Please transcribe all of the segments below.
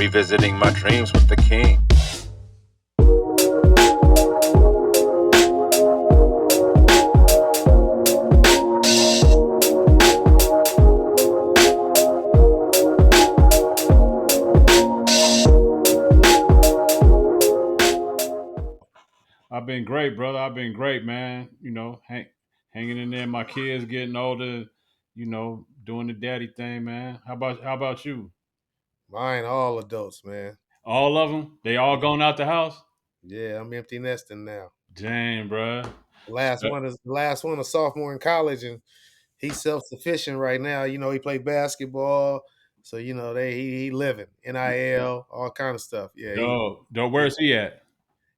revisiting my dreams with the king. I've been great, brother. I've been great, man. Hanging in there. My kids getting older. Doing the daddy thing, man. How about you? Mine, all adults, man. All of them? They all gone out the house? Yeah, I'm empty nesting now. Dang, bro. The last one a sophomore in college, and he's self sufficient right now. He played basketball, so he living NIL, all kind of stuff. Yeah, Dope. he Where's he at?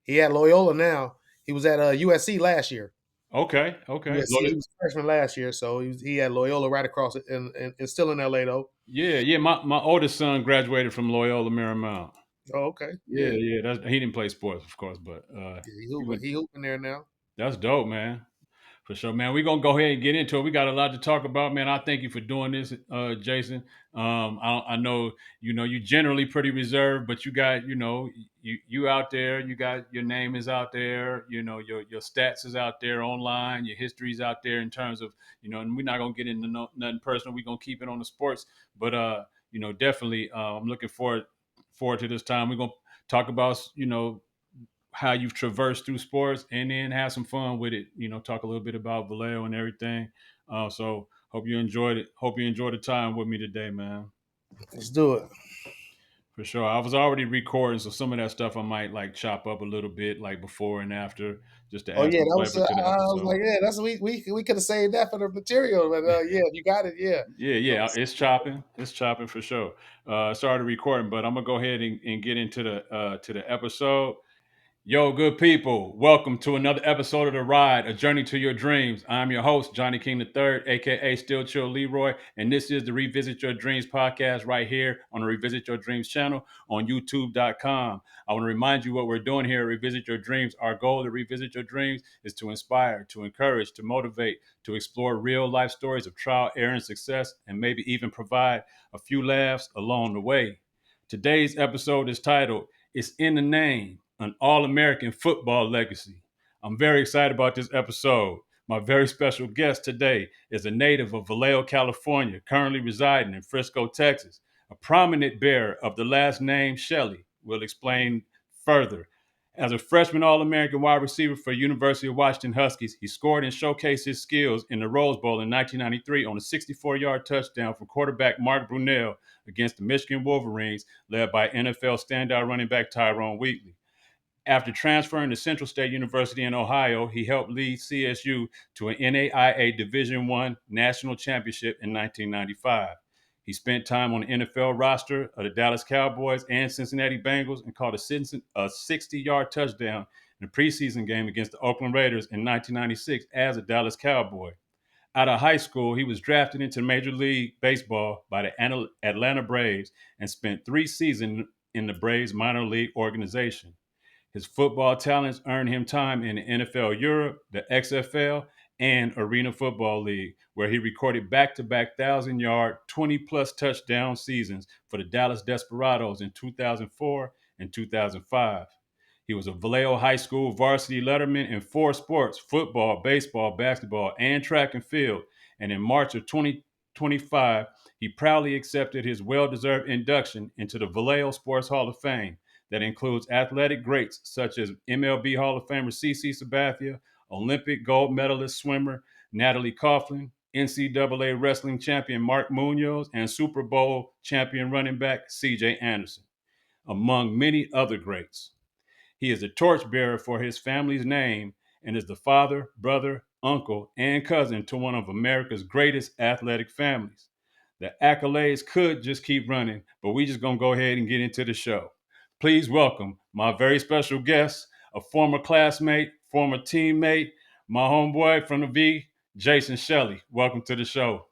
he at Loyola now. He was at USC last year. Okay. USC, he was a freshman last year, so he had Loyola right across it, and still in LA though. Yeah. My oldest son graduated from Loyola Marymount. Oh, okay, Yeah, yeah, yeah. He didn't play sports, of course, but yeah, he went. he hooping there now. That's dope, man. For sure, man. We're gonna go ahead and get into it. We got a lot to talk about, man. I thank you for doing this, Jason. I know you generally pretty reserved, but you got you out there. You got your name is out there. Your stats is out there online. Your history's out there in terms of And we're not gonna get into nothing personal. We're gonna keep it on the sports, but definitely, I'm looking forward to this time. We're gonna talk about how you've traversed through sports and then have some fun with it. Talk a little bit about Vallejo and everything. So hope you enjoyed it. Hope you enjoyed the time with me today, man. Let's do it. For sure. I was already recording, so some of that stuff I might like chop up a little bit, like before and after, just to Oh add yeah, some that was. flavor to the I was episode. like, yeah, that's we could have saved that for the material, but yeah, you got it. Yeah. Yeah, it's chopping. It's chopping for sure. Started recording, but I'm gonna go ahead and get into the episode. Yo, good people, welcome to another episode of The Ride, a journey to your dreams. I'm your host, Johnny King III, aka Still Chill Leroy, and this is the Revisit Your Dreams podcast right here on the Revisit Your Dreams channel on YouTube.com. I want to remind you what we're doing here at Revisit Your Dreams. Our goal to Revisit Your Dreams is to inspire, to encourage, to motivate, to explore real life stories of trial, error, and success, and maybe even provide a few laughs along the way. Today's episode is titled, It's in the Name, an All-American Football Legacy. I'm very excited about this episode. My very special guest today is a native of Vallejo, California, currently residing in Frisco, Texas, a prominent bearer of the last name Shelley. We'll explain further. As a freshman All-American wide receiver for University of Washington Huskies, he scored and showcased his skills in the Rose Bowl in 1993 on a 64-yard touchdown from quarterback Mark Brunell against the Michigan Wolverines, led by NFL standout running back Tyrone Wheatley. After transferring to Central State University in Ohio, he helped lead CSU to an NAIA Division I National Championship in 1995. He spent time on the NFL roster of the Dallas Cowboys and Cincinnati Bengals and caught a 60-yard touchdown in a preseason game against the Oakland Raiders in 1996 as a Dallas Cowboy. Out of high school, he was drafted into Major League Baseball by the Atlanta Braves and spent 3 seasons in the Braves minor league organization. His football talents earned him time in the NFL Europe, the XFL, and Arena Football League, where he recorded back-to-back 1,000-yard, 20-plus touchdown seasons for the Dallas Desperados in 2004 and 2005. He was a Vallejo High School varsity letterman in 4 sports: football, baseball, basketball, and track and field. And in March of 2025, he proudly accepted his well-deserved induction into the Vallejo Sports Hall of Fame that includes athletic greats such as MLB Hall of Famer CC Sabathia, Olympic gold medalist swimmer Natalie Coughlin, NCAA wrestling champion Mark Munoz, and Super Bowl champion running back CJ Anderson, among many other greats. He is a torchbearer for his family's name and is the father, brother, uncle, and cousin to one of America's greatest athletic families. The accolades could just keep running, but we just gonna go ahead and get into the show. Please welcome my very special guest, a former classmate, former teammate, my homeboy from the V, Jason Shelley. Welcome to the show.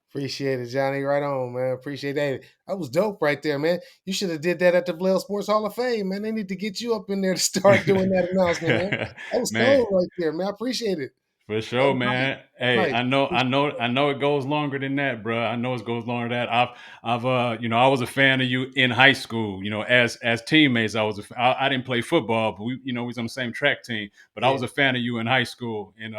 Appreciate it, Johnny. Right on, man. Appreciate that. That was dope right there, man. You should have did that at the Vallejo Sports Hall of Fame, man. They need to get you up in there to start doing that announcement, man. That was Man, cold right there, man. I appreciate it. For sure, man. Hey, Nice. I know it goes longer than that, bro. I know it goes longer than that. I was a fan of you in high school. As teammates, I didn't play football, but we was on the same track team. But I Yeah. was a fan of you in high school, and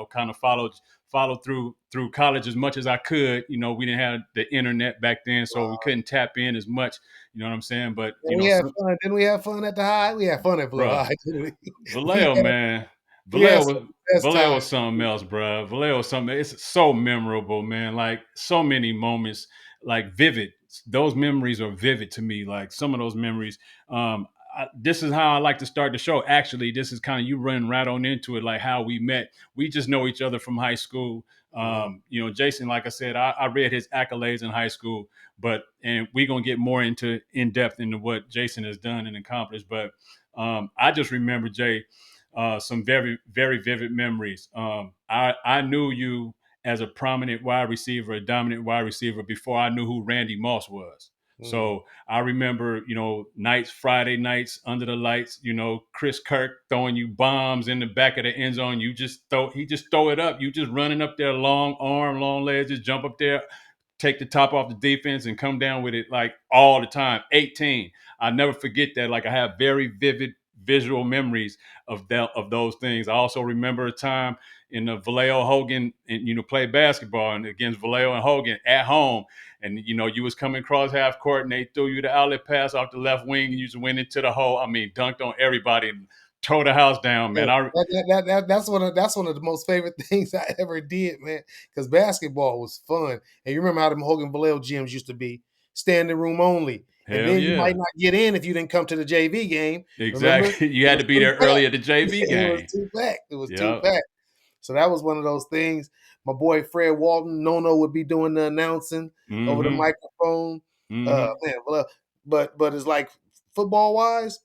kind of followed through college as much as I could. We didn't have the internet back then, so we couldn't tap in as much. You know what I'm saying? But And we had fun. Didn't we have fun at the high? We had fun at Blue bro, High, didn't we? We Vallejo, had, man. we had Vallejo some was best Vallejo time. was something else, bro. Vallejo was something. It's so memorable, man. Like so many moments, like vivid. Those memories are vivid to me. Like some of those memories. This is how I like to start the show. Actually, this is kind of you running right on into it, like how we met. We just know each other from high school. Jason, like I said, I read his accolades in high school, and we're gonna get more in depth into what Jason has done and accomplished. But I just remember Jay, some very very vivid memories. I knew you as a prominent wide receiver, a dominant wide receiver before I knew who Randy Moss was. Mm. So I remember, Friday nights under the lights, Chris Kirk throwing you bombs in the back of the end zone. He just throw it up. You just running up there, long arm, long legs, just jump up there, take the top off the defense and come down with it like all the time. 18. I never forget that. Like I have very vivid visual memories of those things. I also remember a time in the Vallejo Hogan and play basketball and against Vallejo and Hogan at home. And you was coming across half court and they threw you the outlet pass off the left wing and you just went into the hole. I mean, dunked on everybody and tore the house down, Yeah, man. that's one of the most favorite things I ever did, man. Because basketball was fun, and you remember how them Hogan Vallejo gyms used to be standing room only, and Hell then you might yeah. not get in if you didn't come to the JV game. Remember, Exactly. You it had was to be too there packed. early at the JV It was game. too packed. It was too Yep. packed. So that was one of those things. My boy Fred Walton, Nono would be doing the announcing over the Mm-hmm. microphone. Mm-hmm. Man, well, but it's like football wise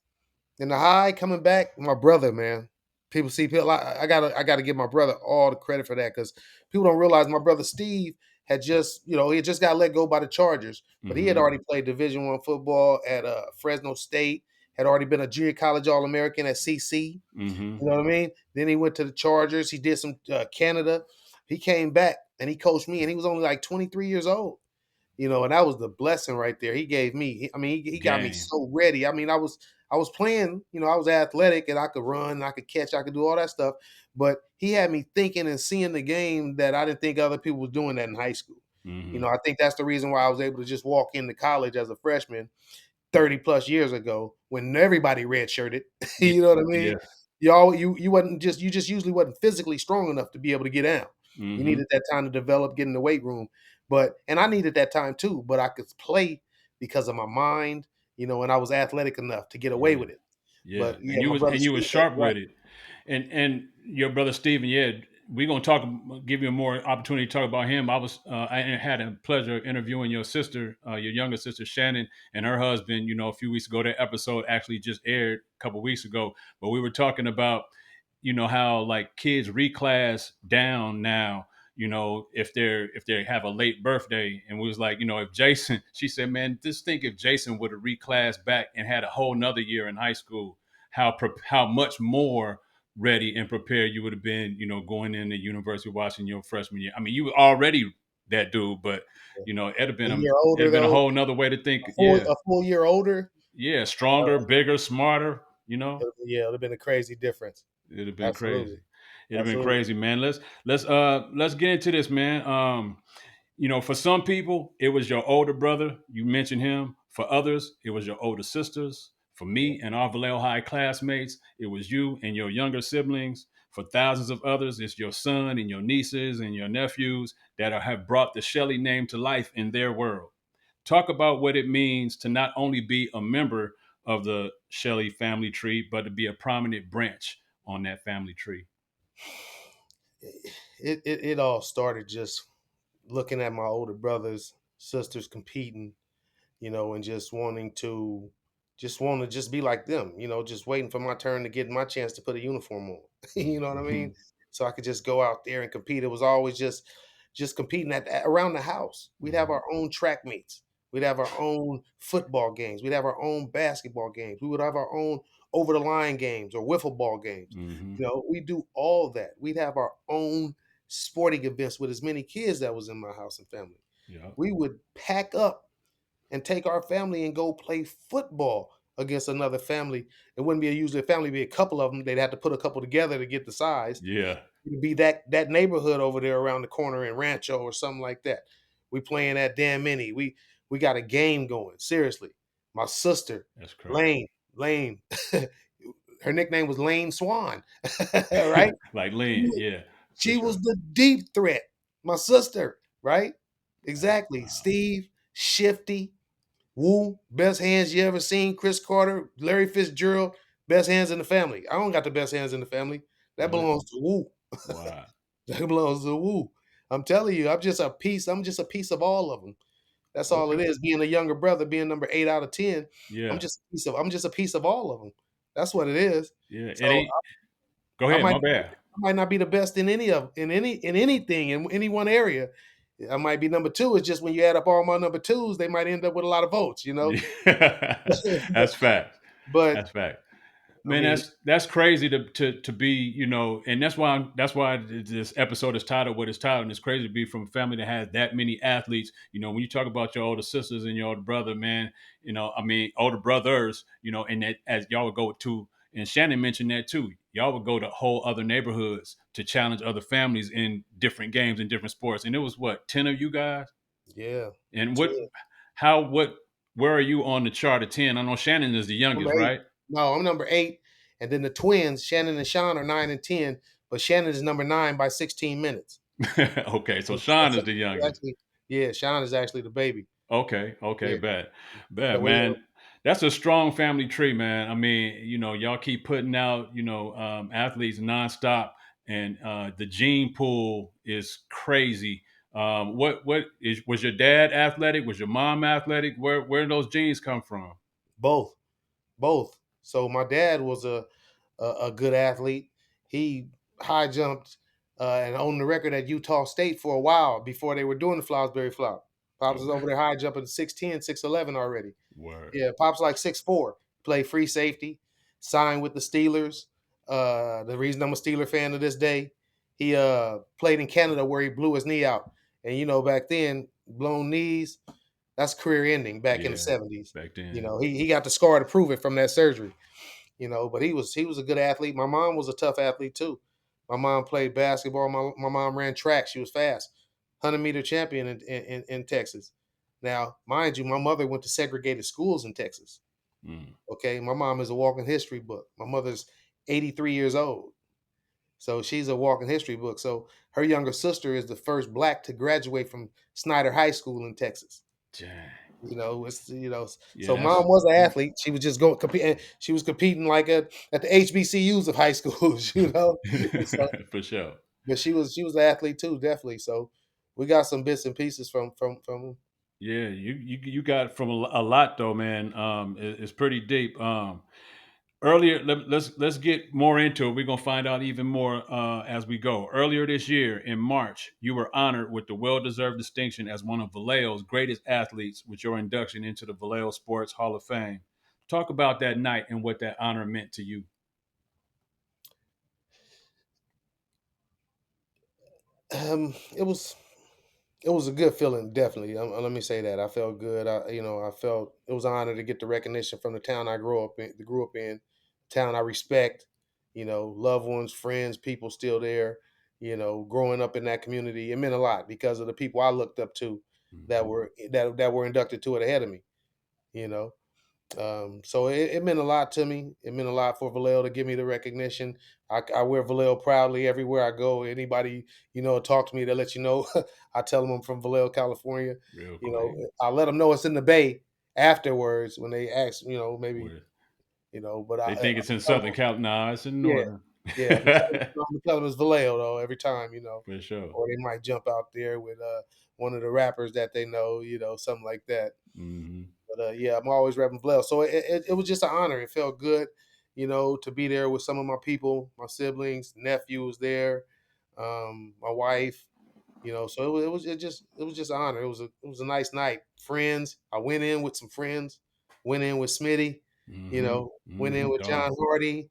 in the high coming back. My brother, man, I gotta give my brother all the credit for that because people don't realize my brother Steve had just he had just got let go by the Chargers, but he had Mm-hmm. already played Division I football at Fresno State. Had already been a junior college All American at CC. Mm-hmm. You know what I mean? Then he went to the Chargers. He did some Canada. He came back and he coached me, and he was only like 23 years old. And that was the blessing right there. He gave me. He got me Game. so ready. I was playing. I was athletic and I could run, I could catch, I could do all that stuff. But he had me thinking and seeing the game that I didn't think other people was doing that in high school. Mm-hmm. I think that's the reason why I was able to just walk into college as a freshman 30 plus years ago when everybody redshirted. Yeah. You know what I mean? Yeah. You just usually wasn't physically strong enough to be able to get out. You Mm-hmm. needed that time to develop, get in the weight room. And I needed that time too, but I could play because of my mind, and I was athletic enough to get away Yeah. with it. Yeah. But yeah, my brother And you was Steve had sharp it right. with it. And your brother Steven, yeah, we're gonna give you a more opportunity to talk about him. I had a pleasure of interviewing your sister, your younger sister Shannon, and her husband. A few weeks ago. That episode actually just aired a couple weeks ago. But we were talking about, how like kids reclass down now. If they have a late birthday, and we was like, if Jason, she said, man, just think if Jason would have reclassed back and had a whole nother year in high school, how much more ready and prepared you would have been, going into University of Washington your freshman year. I mean, you were already that dude, but A year it'd older have been a though, whole nother way to think. a full Yeah, a full year older. yeah, stronger, bigger, smarter. Yeah, it would have been a crazy difference. It'd have been Absolutely. crazy. It'd have been Absolutely. crazy, man. Let's get into this, man. For some people, it was your older brother. You mentioned him. For others, it was your older sisters. For Yeah. me and our Vallejo High classmates, it was you and your younger siblings. For thousands of others, it's your son and your nieces and your nephews that have brought the Shelley name to life in their world. Talk about what it means to not only be a member of the Shelley family tree, but to be a prominent branch on that family tree. It all started just looking at my older brothers, sisters competing, and just be like them, just waiting for my turn to get my chance to put a uniform on. You know what I mean? Mhm. So I could just go out there and compete. It was always just competing around the house. We'd have Mhm. our own track meets. We'd have our own football games. We'd have our own basketball games. We would have our own over the line games or wiffle ball games. Mm-hmm. We do all that. We'd have our own sporting events with as many kids that was in my house and family. Yeah. We would pack up and take our family and go play football against another family. It wouldn't be usually a family, it'd be a couple of them. They'd have to put a couple together to get the size. Yeah. It'd be that neighborhood over there around the corner in Rancho or something like that. We playing at Dan Mini. We got a game going. Seriously. My sister, That's crazy. Lane, her nickname was Lane Swan. Right? Like Lynn, yeah, for She sure. was the deep threat. My sister, right? Exactly. Wow. Steve, Shifty, Woo, best hands you ever seen. Chris Carter, Larry Fitzgerald, best hands in the family. I don't got the best hands in the family. That Really? belongs to Woo. Wow. That belongs to Woo. I'm telling you, I'm just a piece of all of them. That's all it Okay. is. Being a younger brother, being number 8 out of 10, Yeah. I'm just a piece of all of them. That's what it is. Yeah. It So ain't. Go I ahead. might My bad. I might not be the best in anything in any one area. I might be number 2. It's just when you add up all my number 2s, they might end up with a lot of votes, Yeah. That's fact. But That's fact. I Man, mean, that's crazy to be, and that's why this episode is titled what it's titled. And it's crazy to be from a family that has that many athletes. When you talk about your older sisters and your older brother, man, I mean older brothers, and that as y'all would go to, and Shannon mentioned that too. Y'all would go to whole other neighborhoods to challenge other families in different games and different sports. And it was what, 10 of you guys? yeah, And 10. where are you on the chart of 10? I know Shannon is the youngest, Number 8. right? No, I'm number 8, and then the twins, Shannon and Sean, are 9 and 10, but Shannon is number 9 by 16 minutes. Okay, so So Sean that's is the youngest. actually, yeah, Sean is actually the baby. Okay, okay, Yeah. bet, So we, man. That's a strong family tree, man. I mean, y'all keep putting out, athletes nonstop, and the gene pool is crazy. Was your dad athletic? Was your mom athletic? Where did those genes come from? both, both. So my dad was a good athlete. He high jumped and owned the record at Utah State for a while before they were doing the Flosberry Flop. Pops was Okay, over there high jumping 6'10", 6'11" already. word. Yeah, Pop's like 6'4", play free safety, signed with the Steelers. The reason I'm a Steeler fan to this day, he played in Canada where he blew his knee out. And back then, blown knees, that's career ending back in the Yeah, 70s. back then. He got the scar to prove it from that surgery. But he was a good athlete. My mom was a tough athlete too. My mom played basketball. My mom ran track. She was fast. 100-meter champion in Texas. Now, mind you, my mother went to segregated schools in Texas. Mm. Okay, my mom is a walking history book. My mother's 83 years old. So she's a walking history book. So her younger sister is the first black to graduate from Snyder High School in Texas. Dang. So Yeah, mom that's was an athlete. She was just going compete. And she was competing like at the HBCUs of high schools. So, for sure. but she was an athlete too, definitely. So we got some bits and pieces from. Yeah, you got from a lot though, man. It's pretty deep. Earlier, let's get more into it. We're gonna find out even more as we go. Earlier this year in March, you were honored with the well-deserved distinction as one of Vallejo's greatest athletes with your induction into the Vallejo Sports Hall of Fame. Talk about that night and what that honor meant to you. It was a good feeling, definitely. Let me say that I felt good. I felt it was an honor to get the recognition from the town I grew up in, town I respect. Loved ones, friends, people still there. Growing up in that community, it meant a lot because of the people I looked up to that Mhm. were inducted to it ahead of me. You know, so it meant a lot to me. It meant a lot for Vallejo to give me the recognition. I wear Vallejo proudly everywhere I go. Anybody, talk to me, they let you know. I tell them I'm from Vallejo, California. Real clean. I let them know it's in the Bay afterwards when they ask, maybe, With but they I think it's in tell Southern Cal. Nah, it's in yeah, Northern. yeah. I'm tell them it's Vallejo though every time, For sure. or they might jump out there with one of the rappers that they know, something like that. Hmm. But yeah, I'm always repping Vallejo. So it was just an honor. It felt good, to be there with some of my people, my siblings, nephew was there, my wife. So it was just an honor. It was a nice night. Friends. I went in with some friends. Went in with Smitty. Went in with John Dog. Hardy.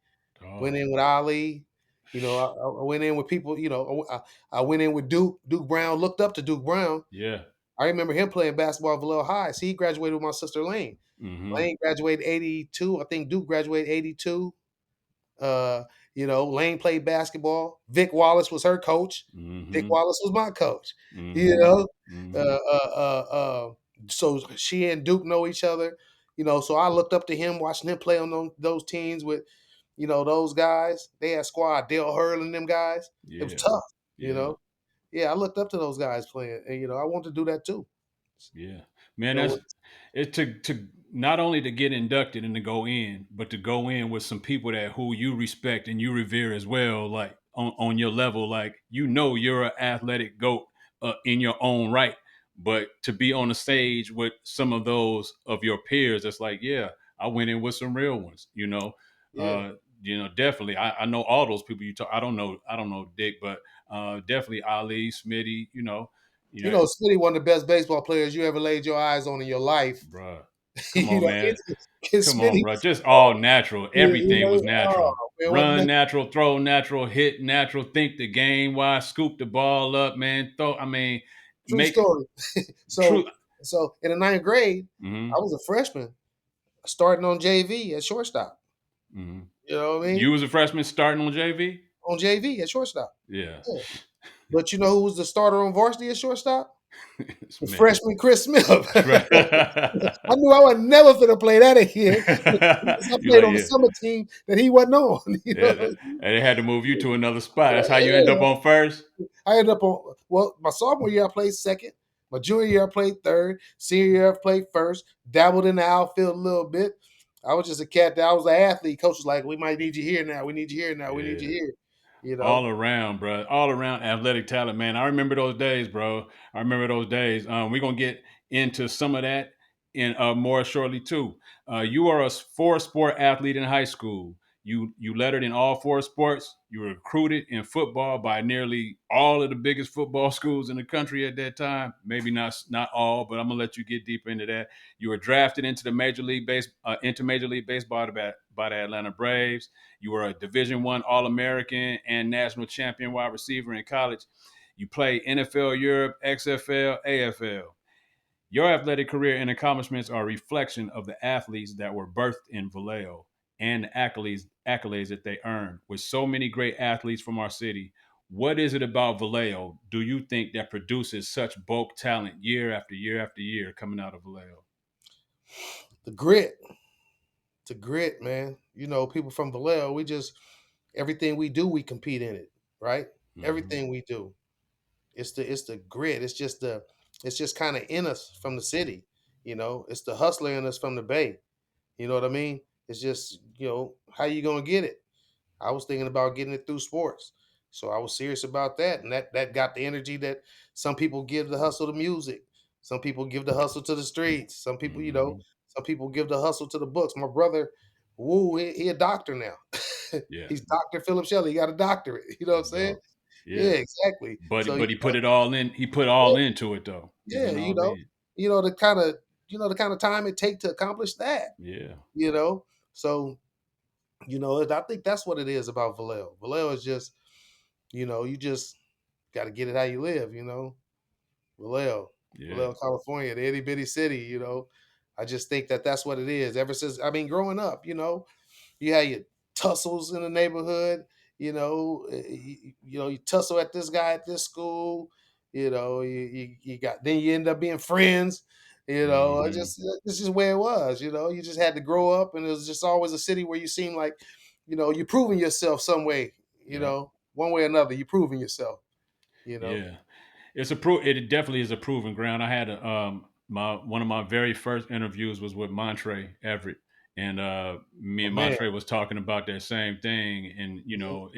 Went in with Ali. I went in with people. I went in with Duke. Duke Brown. Looked up to Duke Brown. Yeah. I remember him playing basketball at Vallejo High. See, he graduated with my sister Lane. Lane graduated 82. I think Duke graduated 82. Uh, Lane played basketball. Vic Wallace was her coach. Vic Wallace was my coach. You know, so she and Duke know each other. So I looked up to him, watching him play on those teams with, those guys. They had squad, Dale Hurl and them guys. It was Yeah. tough. Yeah. Yeah, I looked up to those guys playing, and I want to do that too. Yeah, man, You know, it's to not only to get inducted and to go in, but to go in with some people that who you respect and you revere as well, like on your level, like you're an athletic goat in your own right, but to be on the stage with some of those of your peers, it's like, yeah, I went in with some real ones, yeah. definitely. I know all those people you talk. I don't know Dick, but definitely Ali, Smitty, you know, Smitty, one of the best baseball players you ever laid your eyes on in your life. Bruh. Come you on, know, man. it's Come on, Smitty. bro. Just Oh, all natural. yeah, Everything was oh natural. man, wasn't Run nothing. natural, throw natural, hit natural, think the game, why scoop the ball up, man. True Make story. true. So in the ninth grade, hmm I was a freshman starting on JV at shortstop. hmm You know what I mean? You was a freshman starting on JV? On JV at shortstop. Yeah. Yeah. But you know who was the starter on varsity at shortstop? It's The me. freshman Chris Smith. That's right. I knew I would never finna play that again because I You played like, on the yeah. summer team that he wasn't on. Yeah. And they had to move you to another spot. That's how you end up Yeah. on first. I ended up on my sophomore year I played second. My junior year I played third. Senior year I played first. Dabbled in the outfield a little bit. I was just a cat that I was an athlete. Coach was like, "We might need you here now. We need you here now. We need you Yeah. here." You know. All around, bro. All around athletic talent, man. I remember those days, bro. I remember those days. We're gonna get into some of that in more shortly too. You are a four-sport athlete in high school. You lettered in all four sports. You were recruited in football by nearly all of the biggest football schools in the country at that time. Maybe not all, but I'm gonna let you get deeper into that. You were drafted into the Major League Baseball by the Atlanta Braves. You were a Division I All-American and national champion wide receiver in college. You played NFL Europe, XFL, AFL. Your athletic career and accomplishments are a reflection of the athletes that were birthed in Vallejo and the accolades that they earned. With so many great athletes from our city, what is it about Vallejo, do you think, that produces such bulk talent year after year after year coming out of Vallejo? The grit. The grit, man. People from Vallejo, we just everything we do, we compete in it, right? Mm-hmm. Everything we do. It's the grit. It's just kind of in us from the city. It's the hustler in us from the Bay. You know what I mean? It's just, how you gonna get it? I was thinking about getting it through sports. So I was serious about that. And that got the energy that some people give the hustle to music. Some people give the hustle to the streets. Mm-hmm. Some people give the hustle to the books. My brother, woo, he a doctor now. Yeah. He's Dr. Philip Shelley. He got a doctorate. You know what I'm saying? Dope. Yeah, Yeah. exactly. But So, but he put it all in. He put all into it though. He yeah, went all in. the kind of time it take to accomplish that, Yeah. you know. So, I think that's what it is about Vallejo. Vallejo is just, you just got to get it how you live, Vallejo, Yeah. Vallejo, California, the itty bitty city. I just think that that's what it is. Ever since, I mean, growing up, you had your tussles in the neighborhood. You tussle at this guy at this school. You got then you end up being friends. hmm This is where it was. You just had to grow up, and it was just always a city where you seem like, you're proving yourself some way. Yeah. One way or another, you're proving yourself. You know, Yeah. It definitely is a proven ground. I had my one of my very first interviews was with Montre Everett, and me my and man. Montre was talking about that same thing. And Mhm.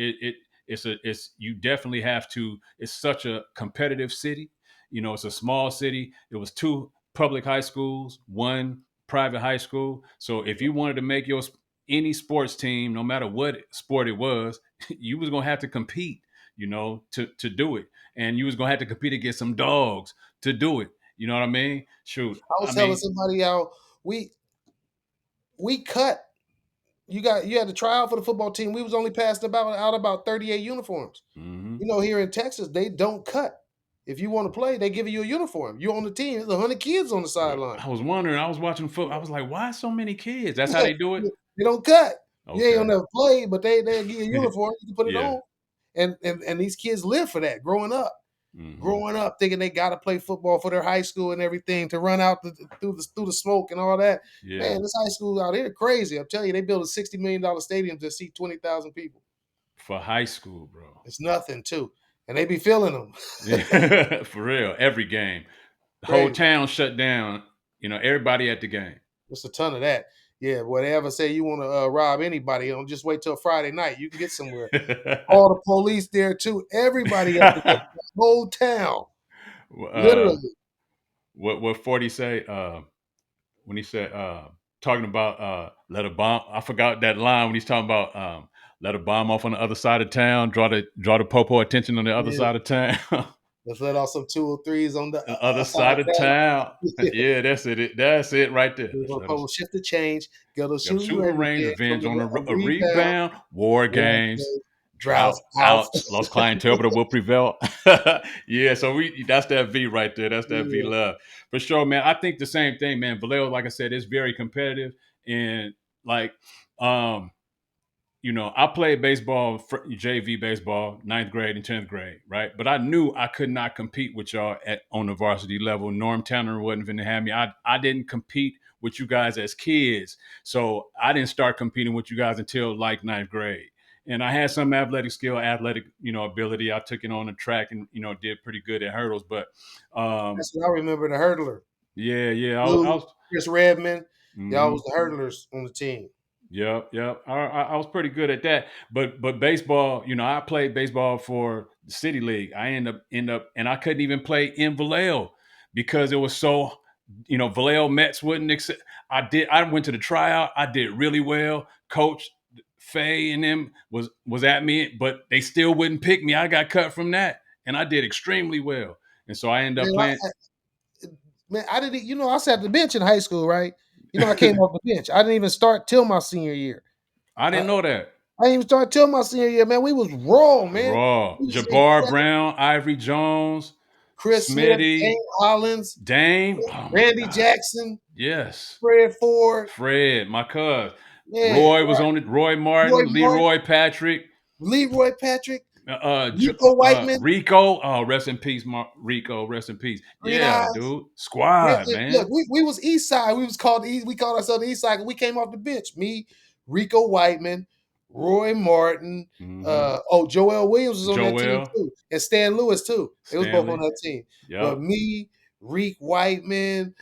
it's you definitely have to. It's such a competitive city. It's a small city. There was two public high schools, one private high school. So if you wanted to make any sports team, no matter what sport it was, you was gonna have to compete. to do it. And you was gonna have to compete against some dogs to do it. You know what I mean? Shoot. I was I telling mean, somebody how we cut. You had to try out for the football team. We was only passed about 38 uniforms. mhm. Here in Texas, they don't cut. If you want to play, they give you a uniform. You're on the team. There's 100 kids on the sideline. I was wondering. I was watching football. I was like, why so many kids? That's how Yeah, they do it. they don't cut. You ain't Okay. gonna never play, but they give you a uniform. You can put it Yeah. on, and these kids live for that. Hmm. Growing up, thinking they got to play football for their high school and everything to run out through the smoke and all that. Yeah. Man, this high school out here crazy. I'm telling you, they built a $60 million stadium to seat 20,000 people. For high school, bro. It's nothing too, and they be filling them. Yeah. For real. Every game. The whole Crazy. town shut down. Everybody at the game. There's a ton of that. Yeah, boy, they ever say you want to rob anybody, don't just wait till Friday night. You can get somewhere. All the police there too. Everybody at the whole town, uh, literally. what 40 say? When he said talking about let a bomb. I forgot that line when he's talking about let a bomb off on the other side of town. Draw the popo attention on the other Yeah. side of town. Let's let off some 203s on the The other side side of down. town. Yeah. Yeah, that's it. That's it right there. We're Let's gonna let pull us shift the change, go to got a shooting shooting range range, again, revenge gonna on get a, a a rebound, rebound, war war games, game, droughts droughts, out. outs, lost clientele, but it will prevail. Yeah, so that's that V right there. That's that V Yeah. love. For sure, man. I think the same thing, man. Vallejo, like I said, is very competitive. And like um I played baseball, JV baseball, ninth grade and 10th grade, right? But I knew I could not compete with y'all on the varsity level. Norm Tanner wasn't going to have me. I didn't compete with you guys as kids. So I didn't start competing with you guys until like ninth grade. And I had some athletic skill, athletic, ability. I took it on the track and, did pretty good at hurdles. But That's what I remember, the hurdler. yeah. I Lou, was Chris Redmond, y'all was mhm. the hurdlers on the team. Yep. I was pretty good at that, but baseball, I played baseball for the city league. I end up, and I couldn't even play in Vallejo because it was so, Vallejo Mets wouldn't accept. I went to the tryout. I did really well. Coach Faye and them was at me, but they still wouldn't pick me. I got cut from that, and I did extremely well, and so I ended up Man, playing. I didn't. I sat at the bench in high school, right? I came off the bench. I didn't even start till my senior year. I I, didn't know that. I didn't even start till my senior year, man. We was raw, man. Raw, We was in Jabbar Brown, Ivory Jones, Chris Smith, Smitty, Dane Hollins, Dame. Oh my Randy God. Jackson, Yes. Fred Ford, Fred, my cuz. man, Roy was on it. Roy Roy Martin, Martin, Leroy Patrick, Leroy Patrick, Nico Whiteman, Rico. Oh, rest in peace, Rico. Rest in peace. Green Yeah, Eyes. dude. Squad, Look, man. we was East Side. We called ourselves the East Side. We came off the bench. Me, Rico Whiteman, Roy Martin. Mm-hmm. Joel Williams was on that team Joel, too, and Stan Lewis too. They was both on Stanley. that team. But Yep. me, Reek Whiteman,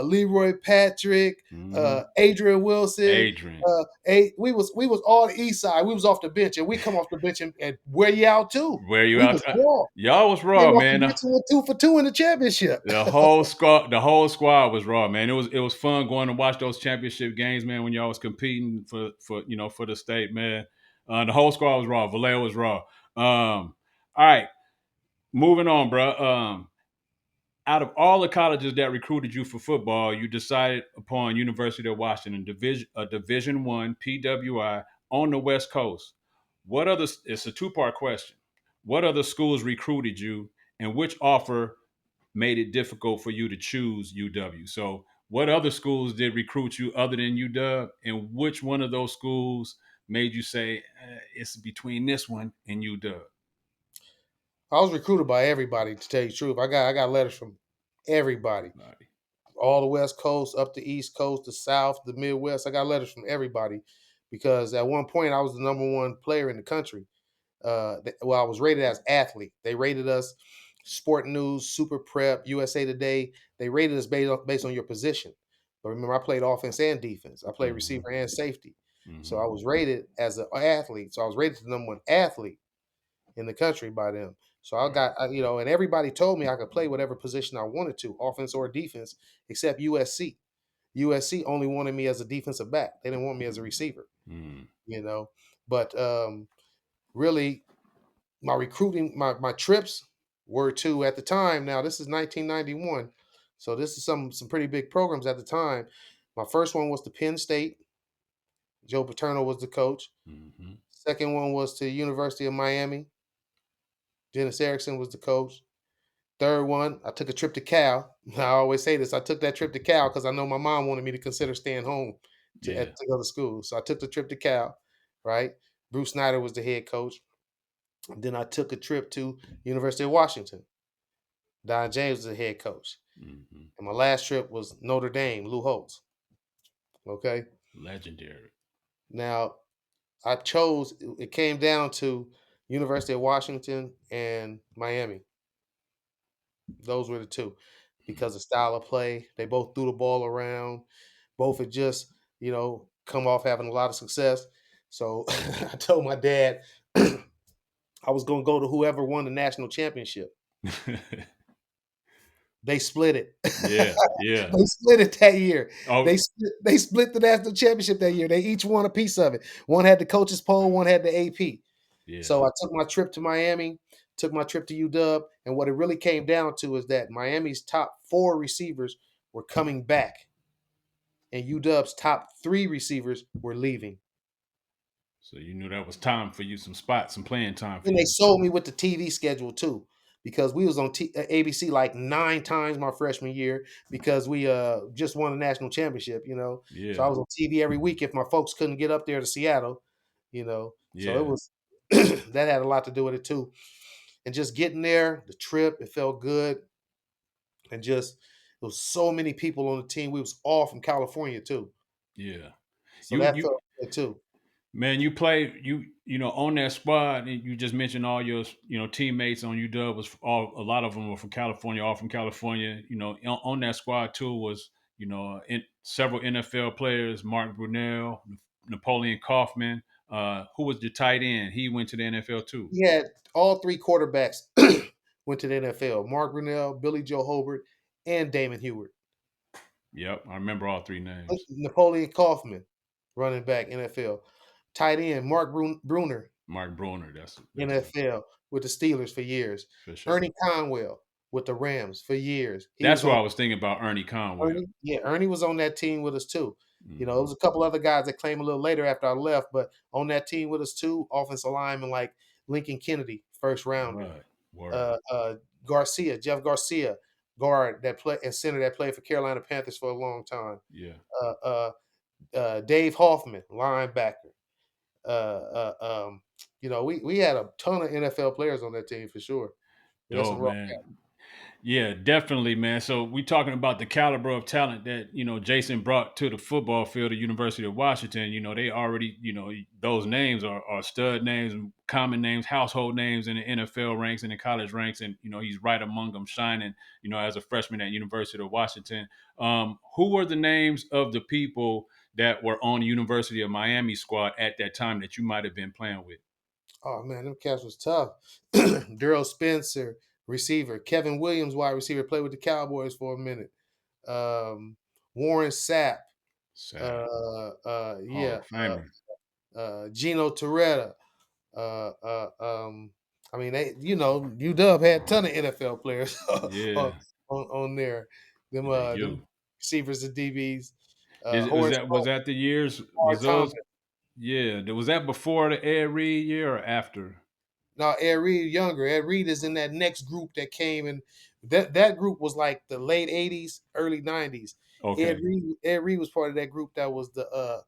Leroy Patrick, Mm-hmm. Adrian Wilson. Adrian. We was all the East Side. We was off the bench, and we come off the bench and wear you out too. Where you We out? was raw. Y'all was Came raw, off the man. bench and went 2 for 2 in the championship. The whole squad was raw, man. It was fun going to watch those championship games, man. When y'all was competing for the state, man. The whole squad was raw. Vallejo was raw. All right, moving on, bro. Out of all the colleges that recruited you for football, you decided upon University of Washington, Division One PWI on the West Coast. What other? It's a two-part question. What other schools recruited you, and which offer made it difficult for you to choose UW? So, what other schools did recruit you other than UW, and which one of those schools made you say it's between this one and UW? I was recruited by everybody, to tell you the truth. I got letters from everybody. Everybody. All the West Coast, up the East Coast, the South, the Midwest. I got letters from everybody because at one point I was the number one player in the country. I was rated as athlete. They rated us Sport News, Super Prep, USA Today. They rated us based on your position. But remember, I played offense and defense. I played Mm-hmm. receiver and safety. So Mm-hmm. I was rated as an athlete. So I was rated the number one athlete in the country by them. So and everybody told me I could play whatever position I wanted to, offense or defense, except USC. USC only wanted me as a defensive back. They didn't want me as a receiver, Mm-hmm. you know. But really, my recruiting, my trips were to, at the time. Now this is 1991, so this is some pretty big programs at the time. My first one was to Penn State. Joe Paterno was the coach. Mm-hmm. Second one was to University of Miami. Dennis Erickson was the coach. Third one, I took a trip to Cal. I always say this. I took that trip to Cal because I know my mom wanted me to consider staying home Yeah. to go to school. So I took the trip to Cal, right? Bruce Snyder was the head coach. And then I took a trip to University of Washington. Don James was the head coach. Mm-hmm. And my last trip was Notre Dame, Lou Holtz. Okay. Legendary. Now I chose, it came down to University of Washington and Miami. Those were the two because of style of play. They both threw the ball around. Both had just, come off having a lot of success. So I told my dad I was going to go to whoever won the national championship. They split it. Yeah. Yeah. They split it that year. Oh, They split the national championship that year. They each won a piece of it. One had the coaches poll, one had the AP. yeah. So I took my trip to Miami, took my trip to UW, and what it really came down to is that Miami's top 4 receivers were coming back, and UW's top 3 receivers were leaving. So you knew that was time for you, some playing time for And they you. sold me with the TV schedule too, because we was on ABC like 9 times my freshman year because we just won a national championship. So I Yeah. was on TV every week if my folks couldn't get up there to Seattle. So it Yeah. was that had a lot to do with it too. And just getting there, the trip, it felt good. And just there was so many people on the team. We was all from California too. Yeah. So You that you felt good too. Man, you played on that squad, and you just mentioned all your teammates on UW was a lot of them were from California, all from California. On that squad too was several NFL players, Mark Brunell, Napoleon Kaufman, who was the tight end. He went to the NFL too. He had all 3 quarterbacks went to the NFL. Mark Brunell, Billy Joe Hobart, and Damon Heward. Yep, I remember all 3 names. Napoleon Kaufman, running back, NFL. Tight end, Mark Bruner, Mark Bruner, that's NFL, with the Steelers for years. for sure. Ernie Conwell with the Rams for years. He That's was what on I was thinking about, Ernie Conwell. Ernie was on that team with us too. There Hmm. was a couple other guys that came a little later after I left, but on that team with us too, offensive lineman like Lincoln Kennedy, first rounder. Right, word, Jeff Garcia, guard that play and center that played for Carolina Panthers for a long time. yeah, Dave Hoffman, linebacker. Uh, uh, um, we had a ton of NFL players on that team for sure. We had some dope, raw man. Yeah, definitely, man. So we talking about the caliber of talent that Jason brought to the football field at University of Washington. They already those names are stud names, common names, household names in the NFL ranks and the college ranks, and he's right among them, shining. As a freshman at University of Washington. Who were the names of the people that were on the University of Miami squad at that time that you might have been playing with? Oh man, them cats was tough. Daryl Spencer, receiver. Kevin Williams, wide receiver, played with the Cowboys for a minute. Warren Sapp. Sad Hall Yeah. of Famer. Gino Torretta. Uh, uh, um, I mean, UW had a ton of NFL players on, Yeah, on there. Them you. receivers and DBs. Is was Horace that was that the years? Was Thomas. those? Yeah, was that before the Ed Reed year or after? No, Ed Reed younger. Ed Reed is in that next group that came in. That group was like the late '80s, early '90s. Okay, Ed Reed was part of that group that was the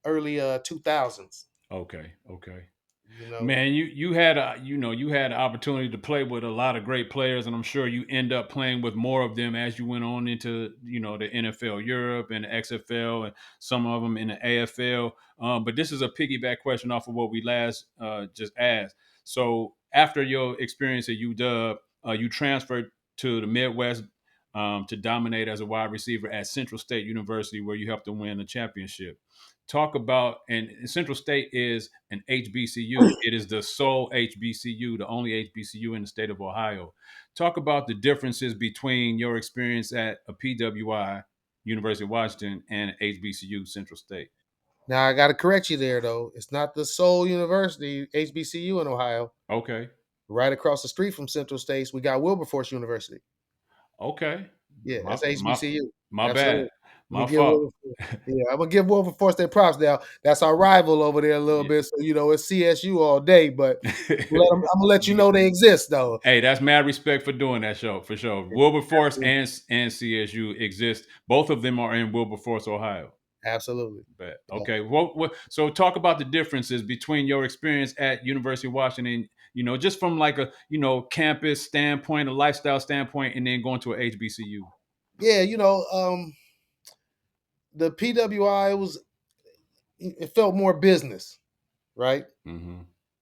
early 2000s. okay. You know, Man, you had you had the opportunity to play with a lot of great players, and I'm sure you end up playing with more of them as you went on into the NFL Europe and the XFL and some of them in the AFL. But this is a piggyback question off of what we last just asked. So after your experience at UW, you transferred to the Midwest to dominate as a wide receiver at Central State University, where you helped to win a championship. Talk about, and Central State is an HBCU. It is the sole HBCU, the only HBCU in the state of Ohio. Talk about the differences between your experience at a PWI, University of Washington, and HBCU, Central State. Now I got to correct you there though. It's not the sole university, HBCU in Ohio. Okay. Right across the street from Central States, we got Wilberforce University. Okay. Yeah, My that's my HBCU. my Absolutely. bad. I'm gonna My give fault. Wilberforce. Yeah, I'm gonna give Wilberforce their props now. That's our rival over there a little Yeah. bit. So it's CSU all day, but I'm gonna let you know they exist though. Hey, that's mad respect for doing that show for sure. Wilberforce and CSU exist. Both of them are in Wilberforce, Ohio. Absolutely. Bet. Yeah. Okay. What? So talk about the differences between your experience at University of Washington. Just from like a campus standpoint, a lifestyle standpoint, and then going to a HBCU. Yeah, the PWI it felt more business, right? Mm-hmm.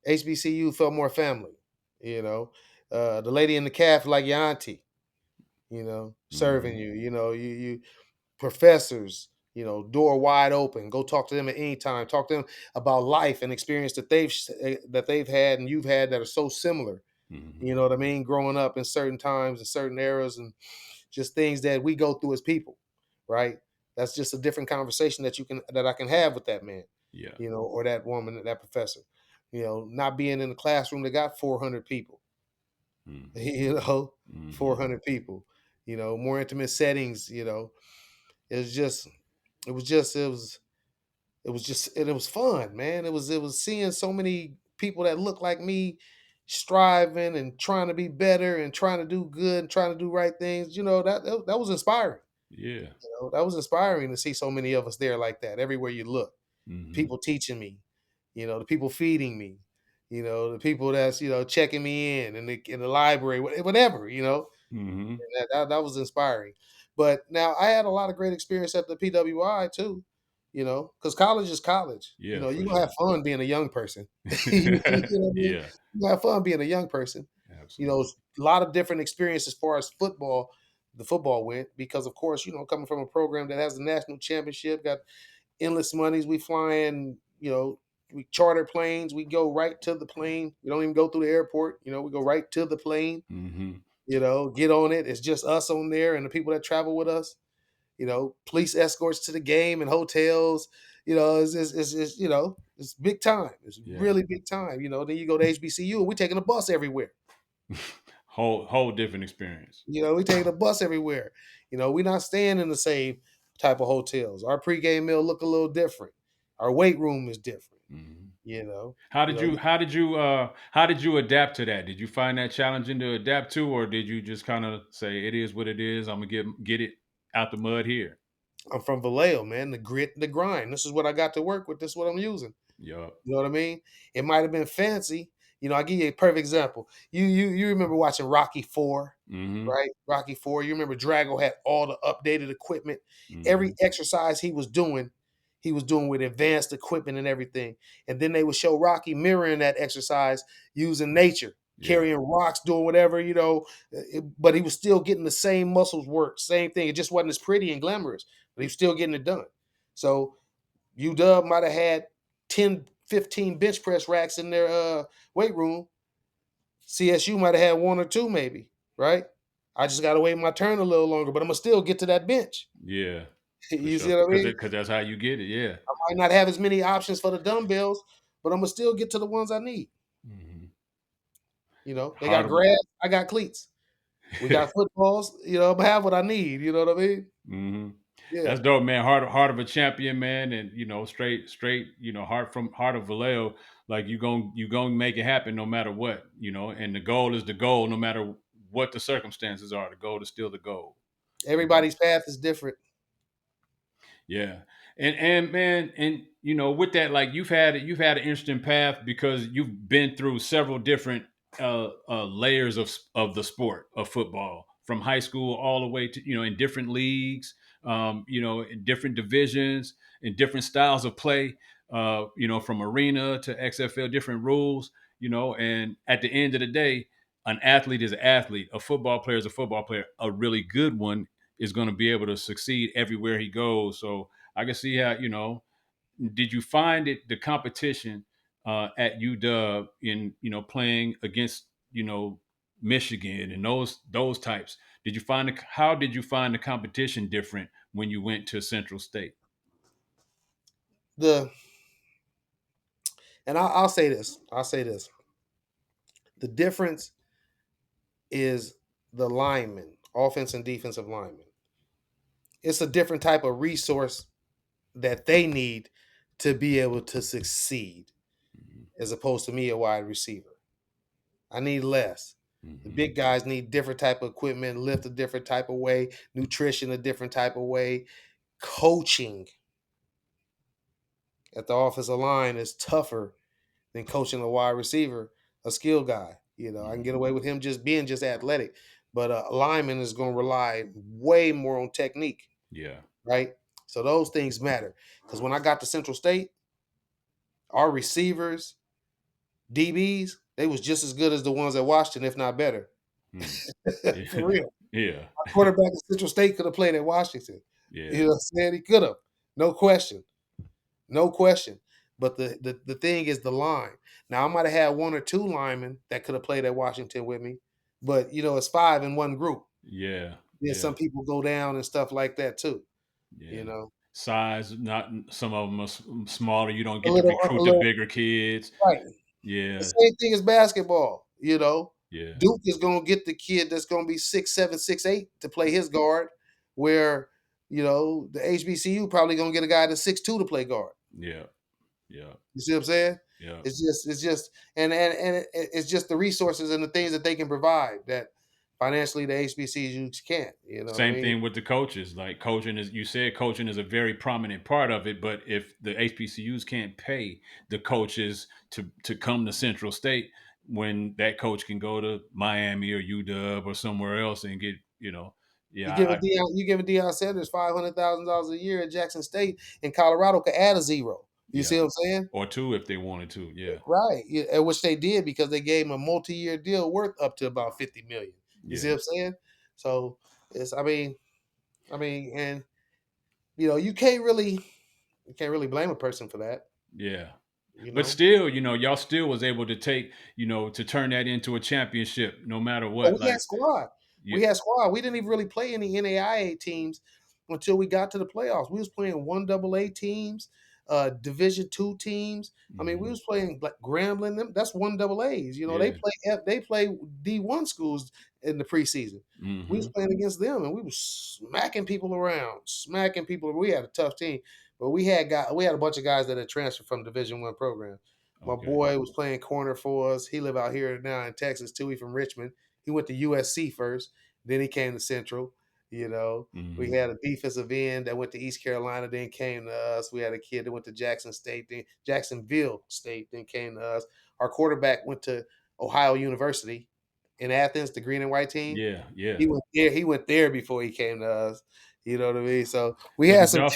HBCU felt more family. You know, the lady in the calf like your auntie. Serving Mm-hmm. you. You professors. Door wide open. Go talk to them at any time. Talk to them about life and experience that they've had and you've had that are so similar. Mm-hmm. You know what I mean? Growing up in certain times and certain eras and just things that we go through as people, right? That's just a different conversation that I can have with that man, Yeah. or that woman, that professor. Not being in the classroom that got 400 people, Mm-hmm. you know, Mm-hmm. 400 people, more intimate settings, it was just, it was just, and it was fun, man. It was seeing so many people that look like me striving and trying to be better and trying to do good and trying to do right things. That was inspiring. Yeah. That was inspiring to see so many of us there like that everywhere you look. Mm-hmm. People teaching me, the people feeding me, the people that's checking me in the library, whatever. Mm-hmm. That was inspiring. But now I had a lot of great experience at the PWI too, because college is college. Yeah, You're for gonna have sure. fun being a young person. You know what I mean? Yeah. You gonna have fun being a young person. Absolutely. A lot of different experience as far as the football went, because of course, coming from a program that has a national championship, got endless monies. We flying, we charter planes. We go right to the plane. We don't even go through the airport. We go right to the plane. Mm-hmm. Get on it. It's just us on there and the people that travel with us. Police escorts to the game and hotels. It's big time. It's Yeah. really big time. Then you go to HBCU and we taking a bus everywhere. Whole different experience. We taking a bus everywhere. We're not staying in the same type of hotels. Our pregame meal look a little different. Our weight room is different. Mm-hmm. You know, How you did know, you how did you how did you adapt to that? Did you find that challenging to adapt to, or did you just kind of say it is what it is? I'm gonna get it out the mud here. I'm from Vallejo, man. The grit, the grind. This is what I got to work with. This is what I'm using. Yup. You know what I mean? It might have been fancy. I'll give you a perfect example. You remember watching Rocky Four, Mm-hmm. right? Rocky Four. You remember Drago had all the updated equipment. Mm-hmm. Every exercise he was doing with advanced equipment and everything. And then they would show Rocky mirroring that exercise using nature, Yeah. carrying rocks, doing whatever, but he was still getting the same muscles work, same thing. It just wasn't as pretty and glamorous, but he was still getting it done. So UW might have had 10, 15 bench press racks in their weight room. CSU might have had one or two, maybe, right? I just got to wait my turn a little longer, but I'm going to still get to that bench. Yeah. For You see sure. what I mean? Because that's how you get it. Yeah. I might not have as many options for the dumbbells, but I'm going to still get to the ones I need. Mm-hmm. They got Hard. grass, I got cleats. We got footballs, I'm going to have what I need. You know what I mean? Mm-hmm. Yeah. That's dope, man. Heart of a champion, man, and straight, heart of Vallejo. Like you gonna make it happen no matter what, And the goal is the goal, no matter what the circumstances are. The goal is still the goal. Everybody's path is different. Yeah, and man, and with that, like you've had an interesting path because you've been through several different layers of the sport of football, from high school all the way to in different leagues, in different divisions, in different styles of play, from arena to XFL, different rules, and at the end of the day, an athlete is an athlete, a football player is a football player, a really good one is going to be able to succeed everywhere he goes. So I can see how, did you find it the competition at UW in, playing against, Michigan and those types? How did you find the competition different when you went to Central State? And I'll say this. I'll say this. The difference is the linemen, offense and defensive linemen. It's a different type of resource that they need to be able to succeed, as opposed to me, a wide receiver. I need less. The big guys need different type of equipment, lift a different type of way, nutrition a different type of way. Coaching at the offensive line is tougher than coaching a wide receiver, a skill guy. I can get away with him just being just athletic, but a lineman is going to rely way more on technique, Yeah. right? So those things matter. Because when I got to Central State, our receivers, DBs, they was just as good as the ones at Washington, if not better. For Yeah. real. Yeah. Our quarterback at Central State could have played at Washington. Yeah. You know what I'm saying? He could have. No question. No question. But the thing is the line. Now, I might have had one or two linemen that could have played at Washington with me, but, it's 5 in one group. Yeah. Then Yeah. some people go down and stuff like that too, Yeah. you know? Size, not some of them are smaller. You don't A get to little, recruit the bigger kids. right. The Yeah. same thing as basketball, Yeah. Duke is going to get the kid that's going to be 6'7", 6'8" to play his guard, where, the HBCU probably going to get a guy that's 6'2" to play guard. Yeah. Yeah. You see what I'm saying? Yeah. It's just, and it's just the resources and the things that they can provide that financially the HBCUs can't. You know what I Same mean? thing with the coaches. Like coaching is, you said coaching is a very prominent part of it, but if the HBCUs can't pay the coaches to come to Central State, when that coach can go to Miami or UW or somewhere else and get, You yeah, giving Deion Sanders $500,000 a year at Jackson State, and Colorado could add a zero. You yeah, see what I'm saying? or two if they wanted to. Yeah, Right. Yeah, and which they did because they gave him a multi-year deal worth up to about 50 million. You see yeah, what I'm saying? So it's and you can't really blame a person for that, yeah. you But know. still, y'all still was able to take, to turn that into a championship, no matter Oh, what. we had Like, squad. yeah, We had squad. We didn't even really play any NAIA teams until we got to the playoffs. We was playing 1AA teams, Division II teams. I mean, we hmm was playing like Grambling. Them that's 1AAs. They yeah, play D1 schools in the preseason. We was hmm playing against them, and we was smacking people around, smacking people. We had a tough team, but we had a bunch of guys that had transferred from Division I program. My okay, boy was playing corner for us. He live out here now in Texas too. He from Richmond. He went to USC first, then he came to Central. We hmm had a defensive end that went to East Carolina, then came to us. We had a kid that went to Jacksonville State, then came to us. Our quarterback went to Ohio University in Athens, the green and white team. yeah, yeah. He went there. He went there before he came to us. You know what I mean? So we So had some.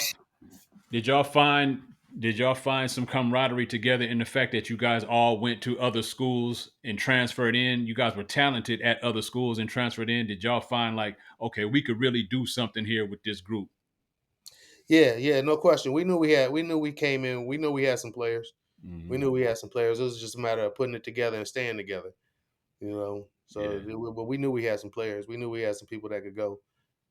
did y'all find did y'all find some camaraderie together in the fact that you guys all went to other schools and transferred in? You guys were talented at other schools and transferred in. Did y'all find like, okay, we could really do something here with this group? Yeah, no question. We knew we came in. We knew we had some players. We Hmm knew we had some players. It was just a matter of putting it together and staying together. So, Yeah. but we knew we had some players. We knew we had some people that could go.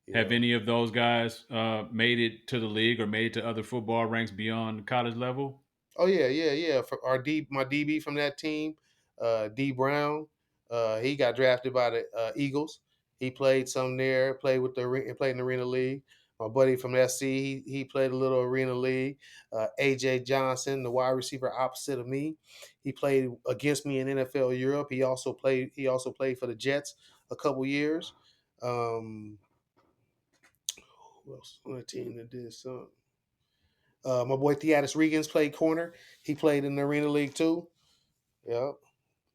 You Have know. any of those guys made it to the league or made it to other football ranks beyond college level? Oh yeah. For my DB from that team, D Brown, he got drafted by the Eagles. He played some there. Played in the Arena League. My buddy from SC, he played a little Arena League. AJ Johnson, the wide receiver opposite of me, he played against me in NFL Europe. He also played for the Jets a couple years. Um, who else on the team that did something? My boy Theodis Regans played corner. He played in the Arena League too. Yep.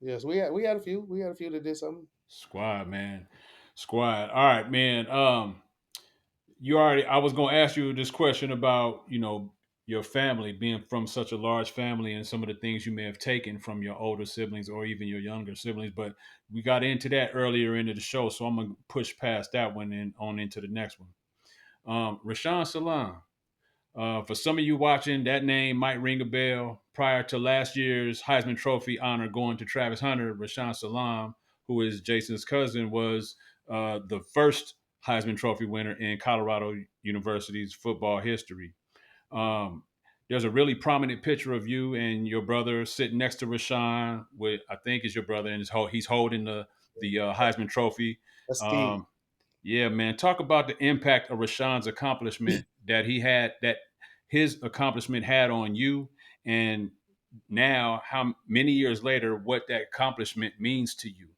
Yes, we had a few. We had a few that did something. Squad, man. Squad. All right, man. You already I was going to ask you this question about, your family, being from such a large family, and some of the things you may have taken from your older siblings or even your younger siblings, but we got into that earlier into the show, so I'm going to push past that one and on into the next one. Rashawn Salam. For some of you watching, that name might ring a bell. Prior to last year's Heisman Trophy honor going to Travis Hunter, Rashawn Salam, who is Jason's cousin, was the first Heisman Trophy winner in Colorado University's football history. Um, there's a really prominent picture of you and your brother sitting next to Rashawn with, I think is your brother, and he's holding the Heisman Trophy. That's Steve. Um, yeah, man. Talk about the impact of Rashawn's accomplishment that his accomplishment had on you, and now how many years later, what that accomplishment means to you.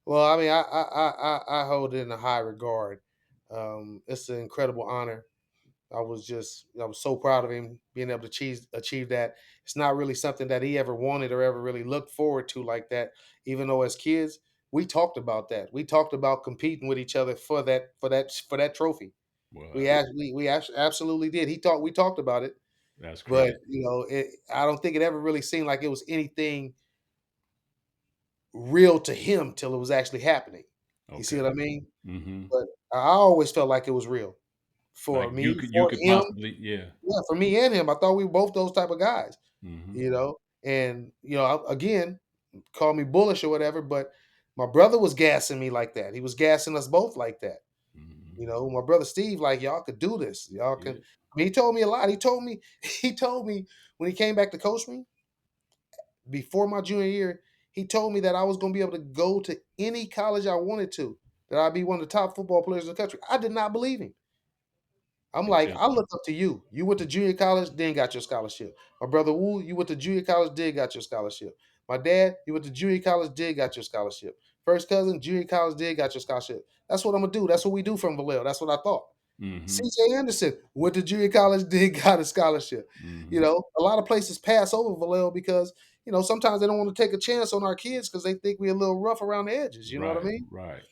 Well, I mean, I hold it in a high regard. It's an incredible honor. I was so proud of him being able to achieve that. It's not really something that he ever wanted or ever really looked forward to like that. Even though as kids we talked about that, we talked about competing with each other for that trophy. We Wow, actually absolutely did. We talked about it, that's but crazy. I don't think it ever really seemed like it was anything real to him till it was actually happening. You see Okay. what I mean? Mm-hmm. But I always felt like it was real for Like me, you for could him. possibly, yeah. Yeah, for me and him. I thought we were both those type of guys, Mm-hmm. you know. And again, call me bullish or whatever, but my brother was gassing me like that. He was gassing us both like that. Mm-hmm. My brother Steve, like y'all could do this. Y'all can. Yeah. I mean, he told me a lot. He told me when he came back to coach me before my junior year. He told me that I was going to be able to go to any college I wanted to. That I'd be one of the top football players in the country. I did not believe him. I'm like, Until I look up to you. You went to junior college, then got your scholarship. My brother Wu, you went to junior college, then got your scholarship. My dad, you went to junior college, then got your scholarship. First cousin, junior college, then got your scholarship. That's what I'm gonna do. That's what we do from Vallejo. That's what I thought. mm-hmm. CJ Anderson went to junior college, then got a scholarship. Mm-hmm. A lot of places pass over Vallejo because sometimes they don't want to take a chance on our kids because they think we're a little rough around the edges. You know what I Right, mean? right.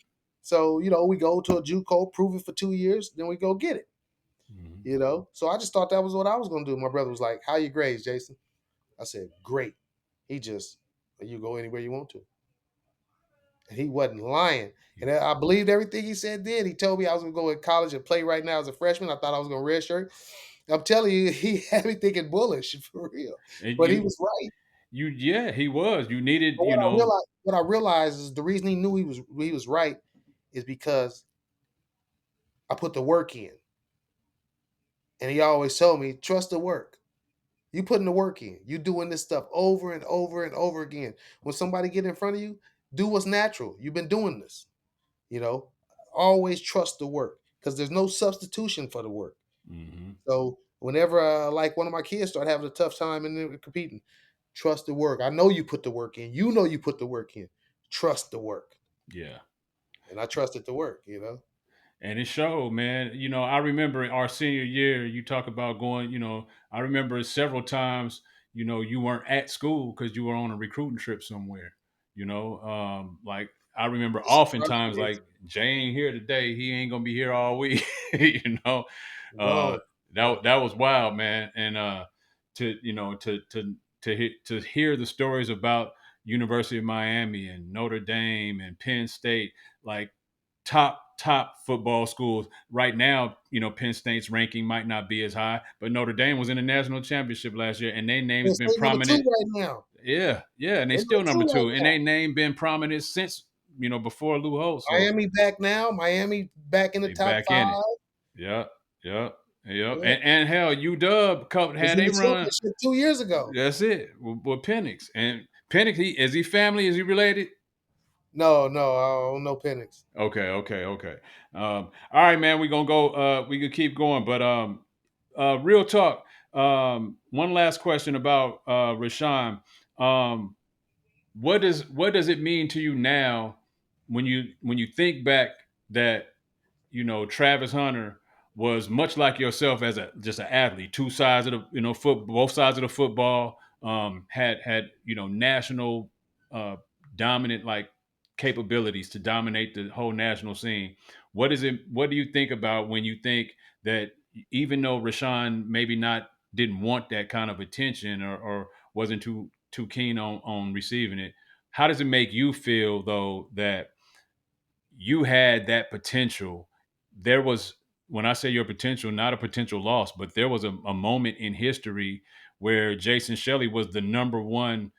So we go to a JUCO, prove it for 2 years, then we go get it. Mm-hmm. So I just thought that was what I was going to do. My brother was like, "How you grades, Jason?" I said, "Great." He just, "You go anywhere you want to," and he wasn't lying. And I believed everything he said. Then he told me I was going to go to college and play right now as a freshman. I thought I was going to redshirt. I'm telling you, he had me thinking bullish for real. And But he was right. yeah, he was. You needed, But what I realized is the reason he knew he was right is because I put the work in, and he always told me, "Trust the work." You putting the work in. You doing this stuff over and over and over again. When somebody get in front of you, do what's natural. You've been doing this. You know, always trust the work because there's no substitution for the work. mm-hmm. So whenever like one of my kids start having a tough time and they're competing, trust the work. I know you put the work in. You know you put the work in. Trust the work, Yeah. and I trusted the work. You know. And it showed, man. I remember our senior year, you talk about going, I remember several times, you weren't at school because you were on a recruiting trip somewhere, like I remember oftentimes like Jay ain't here today. He ain't going to be here all week, uh, No, no. that was wild, man. And, to, to hear the stories about University of Miami and Notre Dame and Penn State, like, top football schools right now. Penn State's ranking might not be as high, but Notre Dame was in the national championship last year, and their name's Penn been State number two prominent. right now. Yeah, and they They're still number number two right two, and now. their name been prominent since before Lou Holtz. So Miami back now. Miami back in the they top back in it. five. Yeah, yeah, yeah, Yeah. and hell, UW Was had in a the run. championship 2 years ago. That's it with Penix, and Penix. Is he family? Is he related? No, no, I don't know Penix. Okay. All right, man. We're gonna go. We could keep going, but real talk. One last question about Rashawn. Um, what does it mean to you now when you think back that Travis Hunter was much like yourself as just an athlete, two sides of the both sides of the football, had national dominant like capabilities to dominate the whole national scene. What do you think about when you think that even though Rashawn maybe not didn't want that kind of attention or wasn't too keen on receiving it, how does it make you feel though that you had that potential? There was, when I say your potential, not a potential loss, but there was a moment in history where Jason Shelley was the number one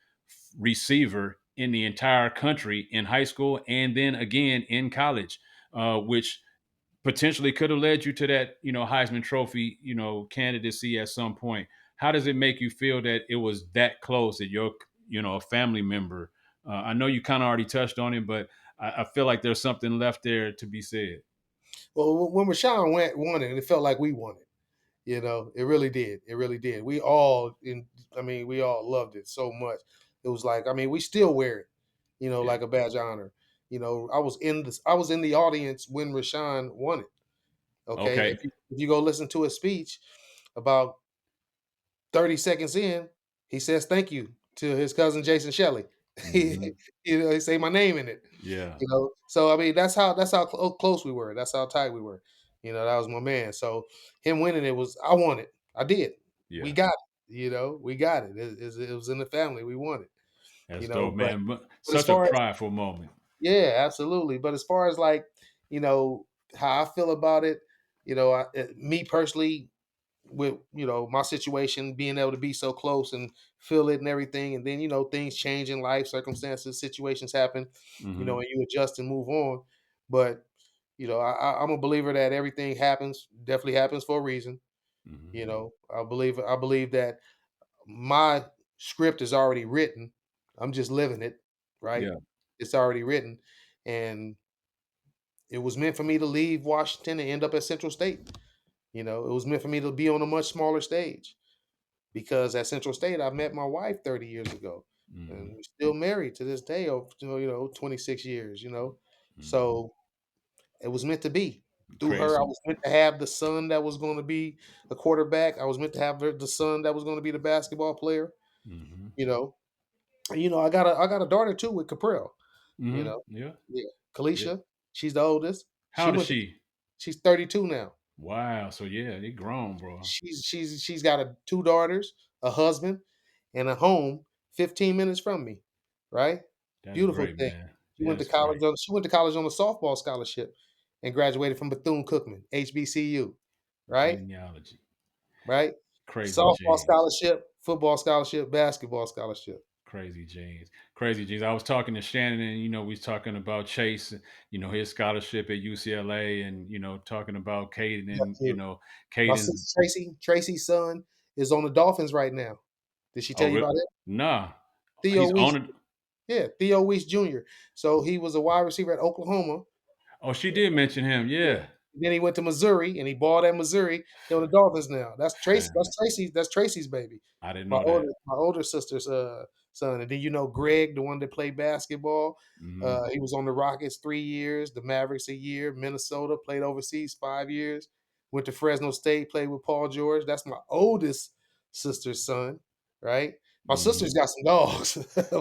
receiver in the entire country in high school and then again in college, which potentially could have led you to that, Heisman Trophy, candidacy at some point. how does it make you feel that it was that close that you're, a family member? I know you kind of already touched on it, but I feel like there's something left there to be said. Well, when Rashawn won it, it felt like we won it. It really did. It really did. We all we all loved it so much. It was like, we still wear it, Yeah. like a badge of honor. I was in the audience when Rashawn won it. Okay. Okay. If you go listen to his speech, about 30 seconds in, he says thank you to his cousin Jason Shelley. he, Mhm. he say my name in it. Yeah. So that's how close we were. That's how tight we were. That was my man. So him winning it was I won it. I did. We Yeah. got it. We got it. It was in the family. We won it. That's dope, But man. but as Such a far as prideful moment. yeah, absolutely. But as far as like how I feel about it, me personally, with my situation, being able to be so close and feel it and everything, and then things change in life, circumstances, situations happen, Hmm. and you adjust and move on. But I'm a believer that everything definitely happens for a reason. Hmm. I believe that my script is already written. I'm just living it, right? Yeah. It's already written, and it was meant for me to leave Washington and end up at Central State. It was meant for me to be on a much smaller stage, because at Central State I met my wife 30 years ago, and Hmm. we're still married to this day of 26 years. Hmm. So it was meant to be. Through her, I Crazy. was meant to have the son that was going to be a quarterback. I was meant to have the son that was going to be the basketball player. Hmm. You know, I got a daughter too with Caprell. You Hmm. know, Yeah. yeah, Yeah. Kalisha, she's the oldest. How old is she? She's 32 now. Wow. So yeah, they grown, bro. She's got two daughters, a husband, and a home 15 minutes from me. Right? That's Beautiful great, thing. man. She went to That's college great. on she went to college on a softball scholarship and graduated from Bethune-Cookman, HBCU. Right? Genealogy. Right? Crazy Softball genes. scholarship, football scholarship, basketball scholarship. Crazy genes. Crazy genes. I was talking to Shannon, and we was talking about Chase, his scholarship at UCLA, and talking about Caden, and Nephew. My Caden's. sister Tracy's son is on the Dolphins right now. Did she tell Oh, you about it? nah. Theo He's Weiss. on it. Yeah, Theo Weiss Jr. So he was a wide receiver at Oklahoma. Oh, she did mention him. Yeah. Yeah. Then he went to Missouri and he balled at Missouri. He on the Dolphins now. That's Tracy. Man, That's Tracy. That's Tracy's baby. I didn't My know older that. my older sister's son. And then Greg, the one that played basketball. Hmm. He was on the Rockets 3 years, the Mavericks a year, Minnesota, played overseas 5 years, went to Fresno State, played with Paul George. That's my oldest sister's son, right? My sister's Hmm. got some dogs.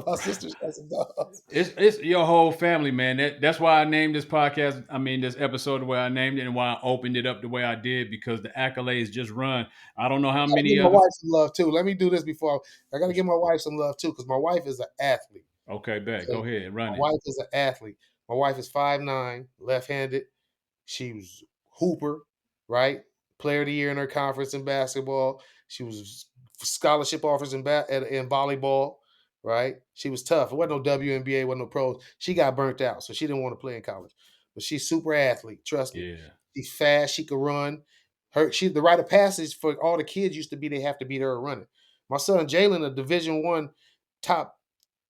My sister's got some dogs. It's your whole family, man. That's why I named this podcast. I mean, this episode the way I named it, and why I opened it up the way I did, because the accolades just run. I don't know how Gotta give many my other. wife some love too. Let me do this before I gotta give my wife some love too, because my wife is an athlete. Okay, bet. Okay. Go ahead, run My it. wife is an athlete. My wife is 5'9", left-handed. She was hooper, right? Player of the year in her conference in basketball. She was scholarship offers in volleyball, right? She was tough. It wasn't no WNBA, wasn't no pros. She got burnt out, so she didn't want to play in college. But she's super athlete. Trust me. Yeah. She's fast. She could run. The rite of passage for all the kids used to be they have to beat her running. My son Jalen, a Division I top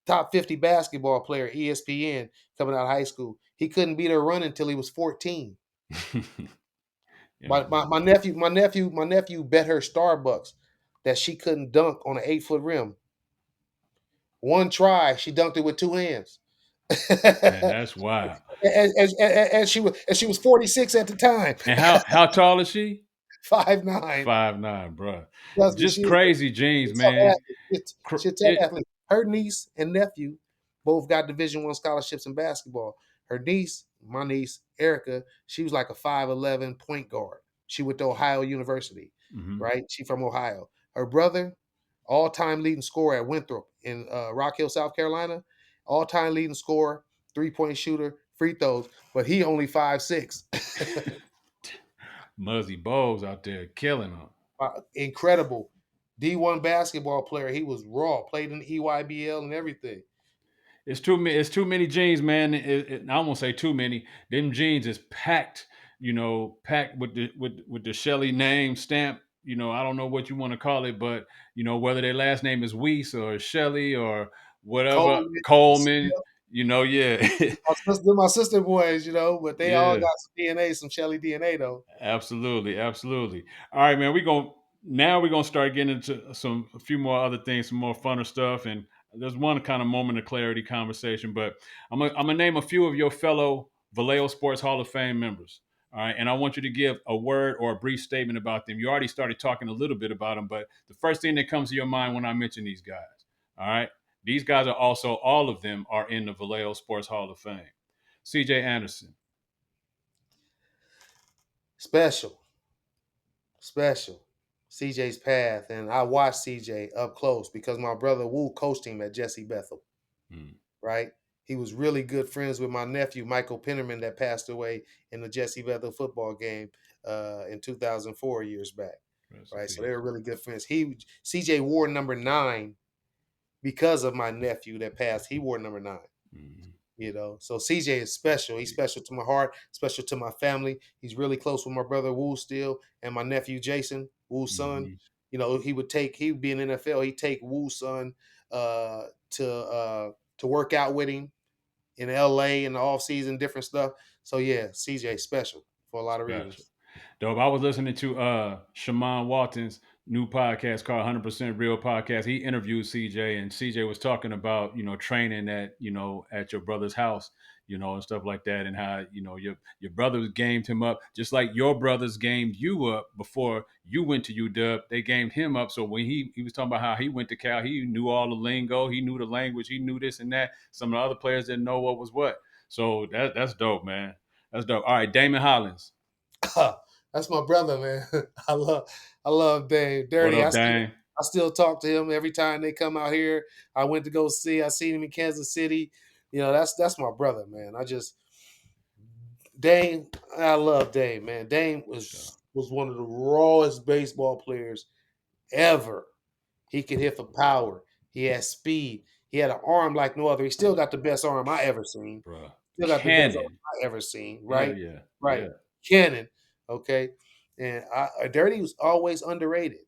top 50 basketball player, ESPN, coming out of high school. He couldn't beat her running until he was 14. Yeah. My nephew bet her Starbucks that she couldn't dunk on an 8-foot rim. One try, she dunked it with two hands. Man, that's wild. and she was 46 at the time. And how tall is she? 5'9". 5'9", bro. Trust me, Just crazy she's genes, a tough man. athlete. She's a tough It. athlete. Her niece and nephew both got Division I scholarships in basketball. Her niece, my niece, Erica, she was like a 5'11" point guard. She went to Ohio University, Mhm. right? She from Ohio. Her brother, all-time leading scorer at Winthrop in Rock Hill, South Carolina, all-time leading scorer, three-point shooter, free throws, but he only 5'6". Muzzy Bogues out there killing them. Incredible. D1 basketball player. He was raw, played in the EYBL and everything. It's too many. It's too many genes, man. I won't say too many. Them genes is packed. Packed with the Shelley name stamp. I don't know what you want to call it, but whether their last name is Weiss or Shelley or whatever, Coleman, Coleman, yeah, my sister boys, but they all yeah. got some DNA, some Shelley DNA though. Absolutely, absolutely. All right, man. We're gonna start getting into a few more other things, some more funner stuff, and there's one kind of moment of clarity conversation. But I'm gonna name a few of your fellow Vallejo Sports Hall of Fame members. All right, and I want you to give a word or a brief statement about them. You already started talking a little bit about them, but the first thing that comes to your mind when I mention these guys. All right, these guys are also all of them are in the Vallejo Sports Hall of Fame. C.J. Anderson. Special. CJ's path, and I watched CJ up close because my brother Wu coached him at Jesse Bethel. Hmm. Right? He was really good friends with my nephew Michael Pennerman that passed away in the Jesse Bethel football game in 2004 years back. Rest in Right? So they peace. were really good friends. CJ wore number 9 because of my nephew that passed. He wore number 9. Mm-hmm. So CJ is special. He's special to my heart, special to my family. He's really close with my brother Wu still and my nephew Jason, Wu's son. Mm-hmm. He would be in NFL. He'd take Wu's son to work out with him in LA in the off season, different stuff. So yeah, CJ special for a lot of Gotcha. reasons. Dope. I was listening to Shaman Walton's new podcast called 100% Real Podcast. He interviewed CJ, and CJ was talking about, training at your brother's house, and stuff like that, and how, your brothers gamed him up just like your brothers gamed you up before you went to UW. They gamed him up. So when he was talking about how he went to Cal, he knew all the lingo, he knew the language, he knew this and that. Some of the other players didn't know what was what. So that's dope, man. That's dope. All right, Damon Hollins. That's my brother, man. I love Dave What Dirty. up, Dame? I still talk to him every time they come out here. I went to go see. I seen him in Kansas City. That's my brother, man. Dame. I love Dame, man. Dame Sure. was one of the rawest baseball players ever. He could hit for power. He had speed. He had an arm like no other. He still got the best arm I ever seen. Bruh. Still got the best arm Cannon. I ever seen. Hell Right, yeah. right. Yeah. Cannon. Okay, and Dirty was always underrated,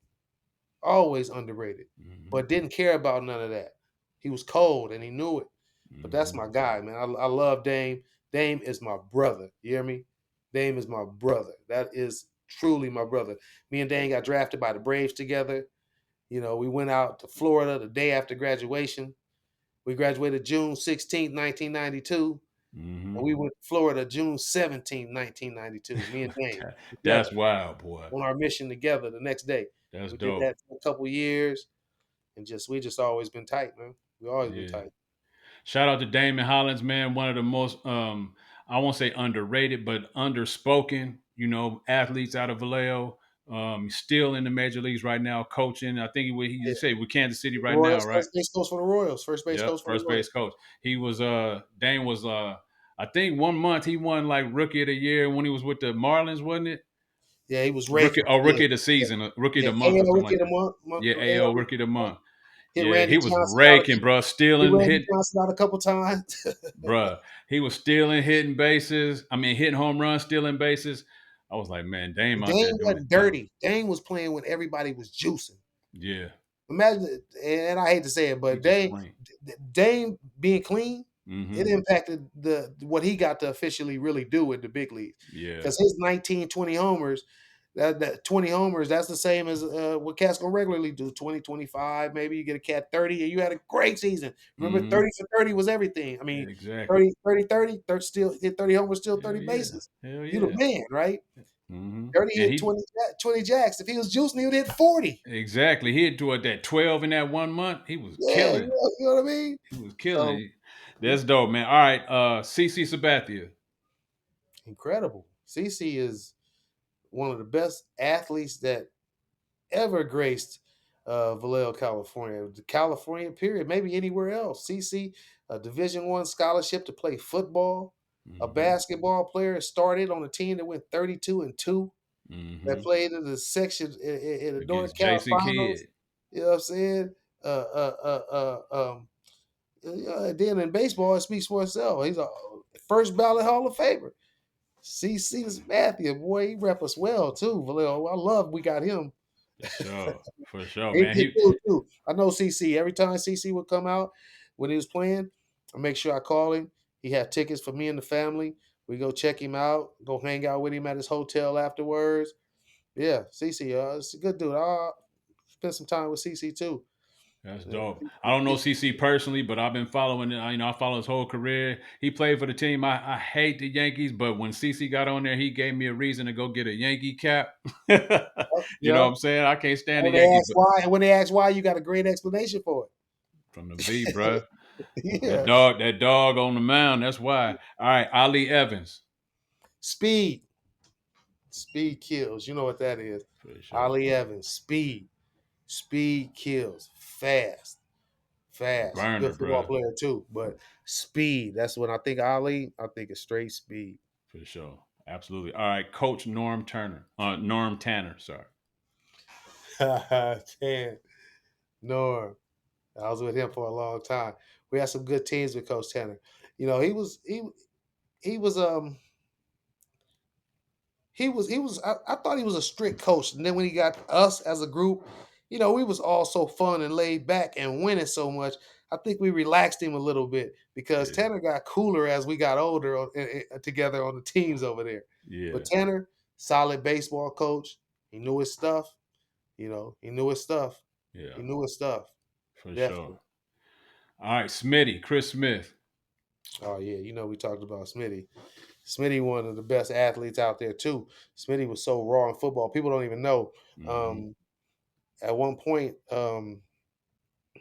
Mm-hmm. but didn't care about none of that. He was cold and he knew it. But that's Mm-hmm. my guy, man. I love Dame. Dame is my brother. You hear me? Dame is my brother. That is truly my brother. Me and Dame got drafted by the Braves together. We went out to Florida the day after graduation. We graduated June 16th, 1992. Mm-hmm. And we went to Florida June 17th, 1992. Me and Dame That's together wild, boy. on our mission together the next day. That's We did dope. that for a couple years, and we just always been tight, man. We always been Yeah. tight. Shout out to Damon Hollins, man. One of the most I won't say underrated, but underspoken, athletes out of Vallejo. Still in the major leagues right now, coaching. I think he Yeah. say with Kansas City right now, Royals, right? first base coach for the Royals. First base Yep, coach for the first Royals. base coach. He was Dane was I think 1 month he won like rookie of the year when he was with the Marlins, wasn't it? Yeah, he was raking. Yeah, Rookie of the yeah, season, rookie of yeah. the month or AL something Rookie like of the that. Month. Yeah, AL AL Rookie rookie of the of the Month. month. Hit Yeah, Randy he was Johnson out. raking, bro, Hit stealing, Randy hit, Johnson out a couple times. bruh. He was stealing, hitting bases. I mean, hitting home runs, stealing bases. I was like, man, Dame out there Dame doing his wasn't thing. dirty. Dame was playing when everybody was juicing. Yeah, Imagine, and I hate to say it, he but just Dame, clean. Dame being clean, Mm-hmm. it impacted what he got to officially really do in the big leagues. Yeah, Because his 19, 20 homers, that 20 homers, that's the same as what cats gonna regularly do. 20, 25, maybe you get a cat 30, and you had a great season. Remember, mm-hmm. 30 for 30 was everything. I mean, Exactly. 30, 30, 30, still hit 30 homers, still Hell 30 yeah, bases. hell You the yeah. man, right? Mm-hmm. 30 And hit he 20 jacks. If he was juicing, he would hit 40. exactly he had to that 12 in that 1 month. He was Yeah, killing. you know what I mean? He was So killing. That's dope, man. All right, CC Sabathia. incredible. CC is one of the best athletes that ever graced Vallejo, California. The California period, maybe anywhere else. CC, a Division I scholarship to play football. A Mm-hmm. basketball player started on a team that went 32-2. That Mm-hmm. played in the section in the North Against Cal Jason Finals. Kidd. You know what I'm saying? Then in baseball, it speaks for itself. He's a first ballot Hall of Famer. CC Matthew, boy, he rep us well too, Vallejo. I love we got him. For sure, He man. did too. I know CC. Every time CC would come out when he was playing, I make sure I call him. He had tickets for me and the family. We go check him out, go hang out with him at his hotel afterwards. Yeah, CC, it's a good dude. I'll spend some time with CC too. That's Yeah, dope. I don't know CC personally, but I've been following it. I follow his whole career. He played for the team. I hate the Yankees, but when CC got on there, he gave me a reason to go get a Yankee cap. You know what yeah. I'm saying? I can't stand the When they Yankees, ask but why, you got a great explanation for from the V, bro. it. That Yeah. dog on the mound. That's why. All right, Ali Evans. Speed. Speed kills. You know what that is. For sure. Ali Evans. Speed. Speed kills. Fast. Fast. Burner, Good football bro. player too. But speed. That's when I think Ali, I think it's straight speed. For sure. Absolutely. All right, Coach Norm Turner. Norm Tanner, sorry. Damn. Norm. I was with him for a long time. We had some good teams with Coach Tanner. You know, he was I thought he was a strict coach. And then when he got us as a group, you know, we was all so fun and laid back and winning so much. I think we relaxed him a little bit because Yeah. Tanner got cooler as we got older together on the teams over there. Yeah. But Tanner, solid baseball coach. He knew his stuff. You know, he knew his stuff. Yeah. He knew his stuff. For sure. Definitely. All right, Smitty, Chris Smith. Oh yeah, you know we talked about Smitty. Smitty, one of the best athletes out there too. Smitty was so raw in football. People don't even know. Mm-hmm. Um, at one point,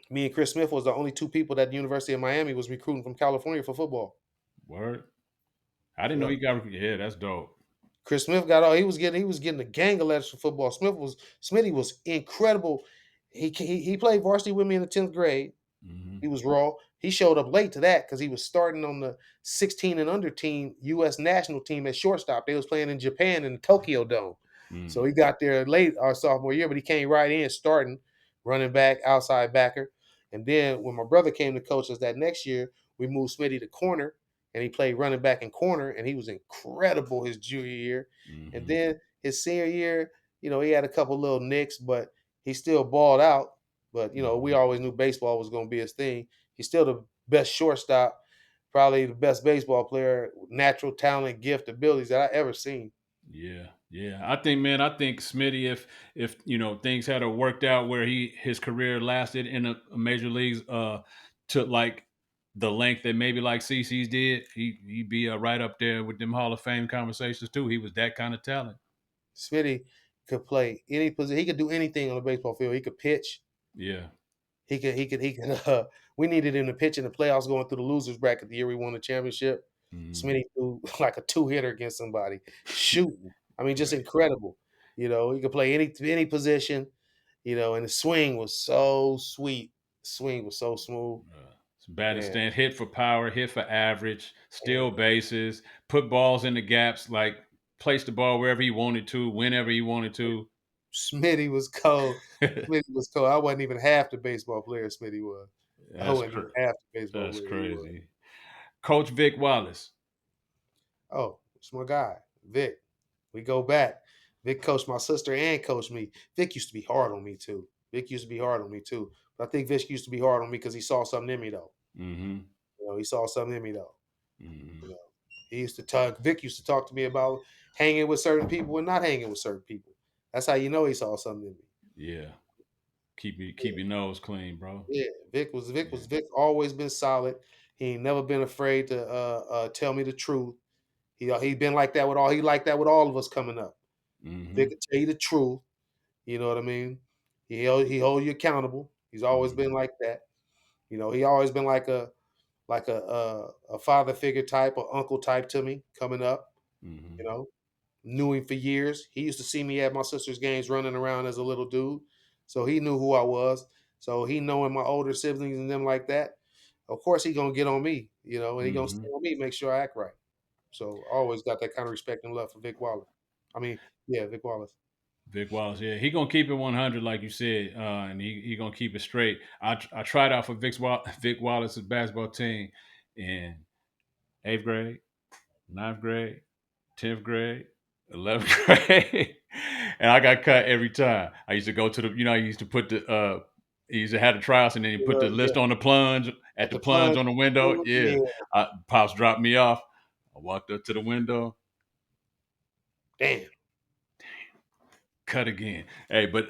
me and Chris Smith was the only two people that the University of Miami was recruiting from California for football. Word. I didn't know Yep. he got. Yeah, that's dope. Chris Smith got all he was getting a gang of letters for football. Smitty was incredible. He played varsity with me in the 10th grade. Mm-hmm. He was raw. He showed up late to that because he was starting on the 16 and under team, U.S. national team at shortstop. They was playing in Japan in the Tokyo Dome. So Mm. he got there late our sophomore year, but he came right in starting, running back, outside backer. And then when my brother came to coach us that next year, we moved Smitty to corner, and he played running back and corner, and he was incredible his junior year. And Mm-hmm. then his senior year, you know, he had a couple little nicks, but he still balled out. But you know, we Mm-hmm. always knew baseball was going to be his thing. He's still the best shortstop, probably the best baseball player, natural talent, gift, abilities that I ever seen. Yeah, yeah. I think Smitty, if things had worked out where his career lasted in a major leagues, to like the length that maybe like CC's did, he'd be right up there with them Hall of Fame conversations too. He was that kind of talent. Smitty could play any position. He could do anything on the baseball field. He could pitch. Yeah. He could. We needed him to pitch in the playoffs going through the losers bracket the year we won the championship. Mm-hmm. Smitty threw like a two-hitter against somebody, shooting. I mean, just Right. incredible. You know, he could play any position. You know, and the swing was so sweet. The swing was so smooth. It's batting Man, stand, hit for power, hit for average, man. steal bases, put balls in the gaps, like place the ball wherever he wanted to, whenever he wanted to. Smitty was cold. Smitty was cold. I wasn't even half the baseball player Smitty was. I That's wasn't even half the baseball that's player he was. crazy. Coach Vic Wallace. Oh, it's my guy, Vic. We go back. Vic coached my sister and coached me. Vic used to be hard on me too. Vic used to be hard on me too. But I think Vic used to be hard on me because he saw something in me though. Mm-hmm. You know, he saw something in me though. Mm-hmm. You know, he used to talk. Vic used to talk to me about hanging with certain people and not hanging with certain people. That's how you know he saw something in me. Yeah. Keep Yeah, your nose clean, bro. yeah. Yeah. Vic always been solid. He ain't never been afraid to tell me the truth. He been like that with all. He like that with all of us coming up. Vic Mm-hmm. will tell you the truth. You know what I mean? He hold you accountable. He's always been Mm-hmm. like that. You know, he always been like a father figure type or uncle type to me coming up. Mm-hmm. You know, knew him for years. He used to see me at my sister's games running around as a little dude, so he knew who I was. So he knowing my older siblings and them like that. Of course, he gonna get on me. You know, and he gonna stay Mm-hmm. on me, make sure I act right. So I always got that kind of respect and love for Vic Wallace. I mean, yeah, Vic Wallace. Vic Wallace, yeah, he gonna keep it 100, like you said, and he gonna keep it straight. I tried out for Vic Wallace's basketball team in 8th grade, 9th grade, 10th grade, 11th grade. and I got cut every time. I used to go to the, I used to put the, he used to have the tryouts, and then he put the Yeah. list on the plunge At at the the plunge plunge. on the window. Yeah, Yeah. Pops dropped me off. I walked up to the window, Damn. cut again. Hey, but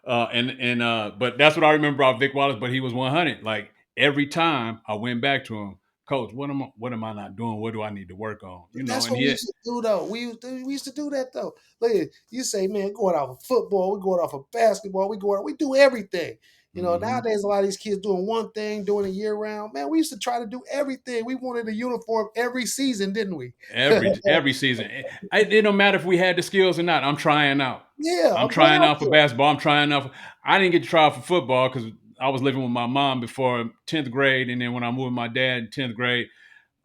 that's what I remember about Vic Wallace. But he was 100. Like every time I went back to him, Coach, what am I not doing? What do I need to work on? That's And what we he, used to do, though. We used to do that, though. Look, you say, man, going off of football, we going off of basketball, we do everything. Mhm. Nowadays a lot of these kids doing one thing, doing it year round. Man, we used to try to do everything. We wanted a uniform every season, didn't we? every season. It don't matter if we had the skills or not. I'm trying out. Yeah, I'm I'm going trying out out for there. basketball. I'm trying out. I didn't get to try out for football because I was living with my mom before 10th grade, and then when I moved with my dad in 10th grade,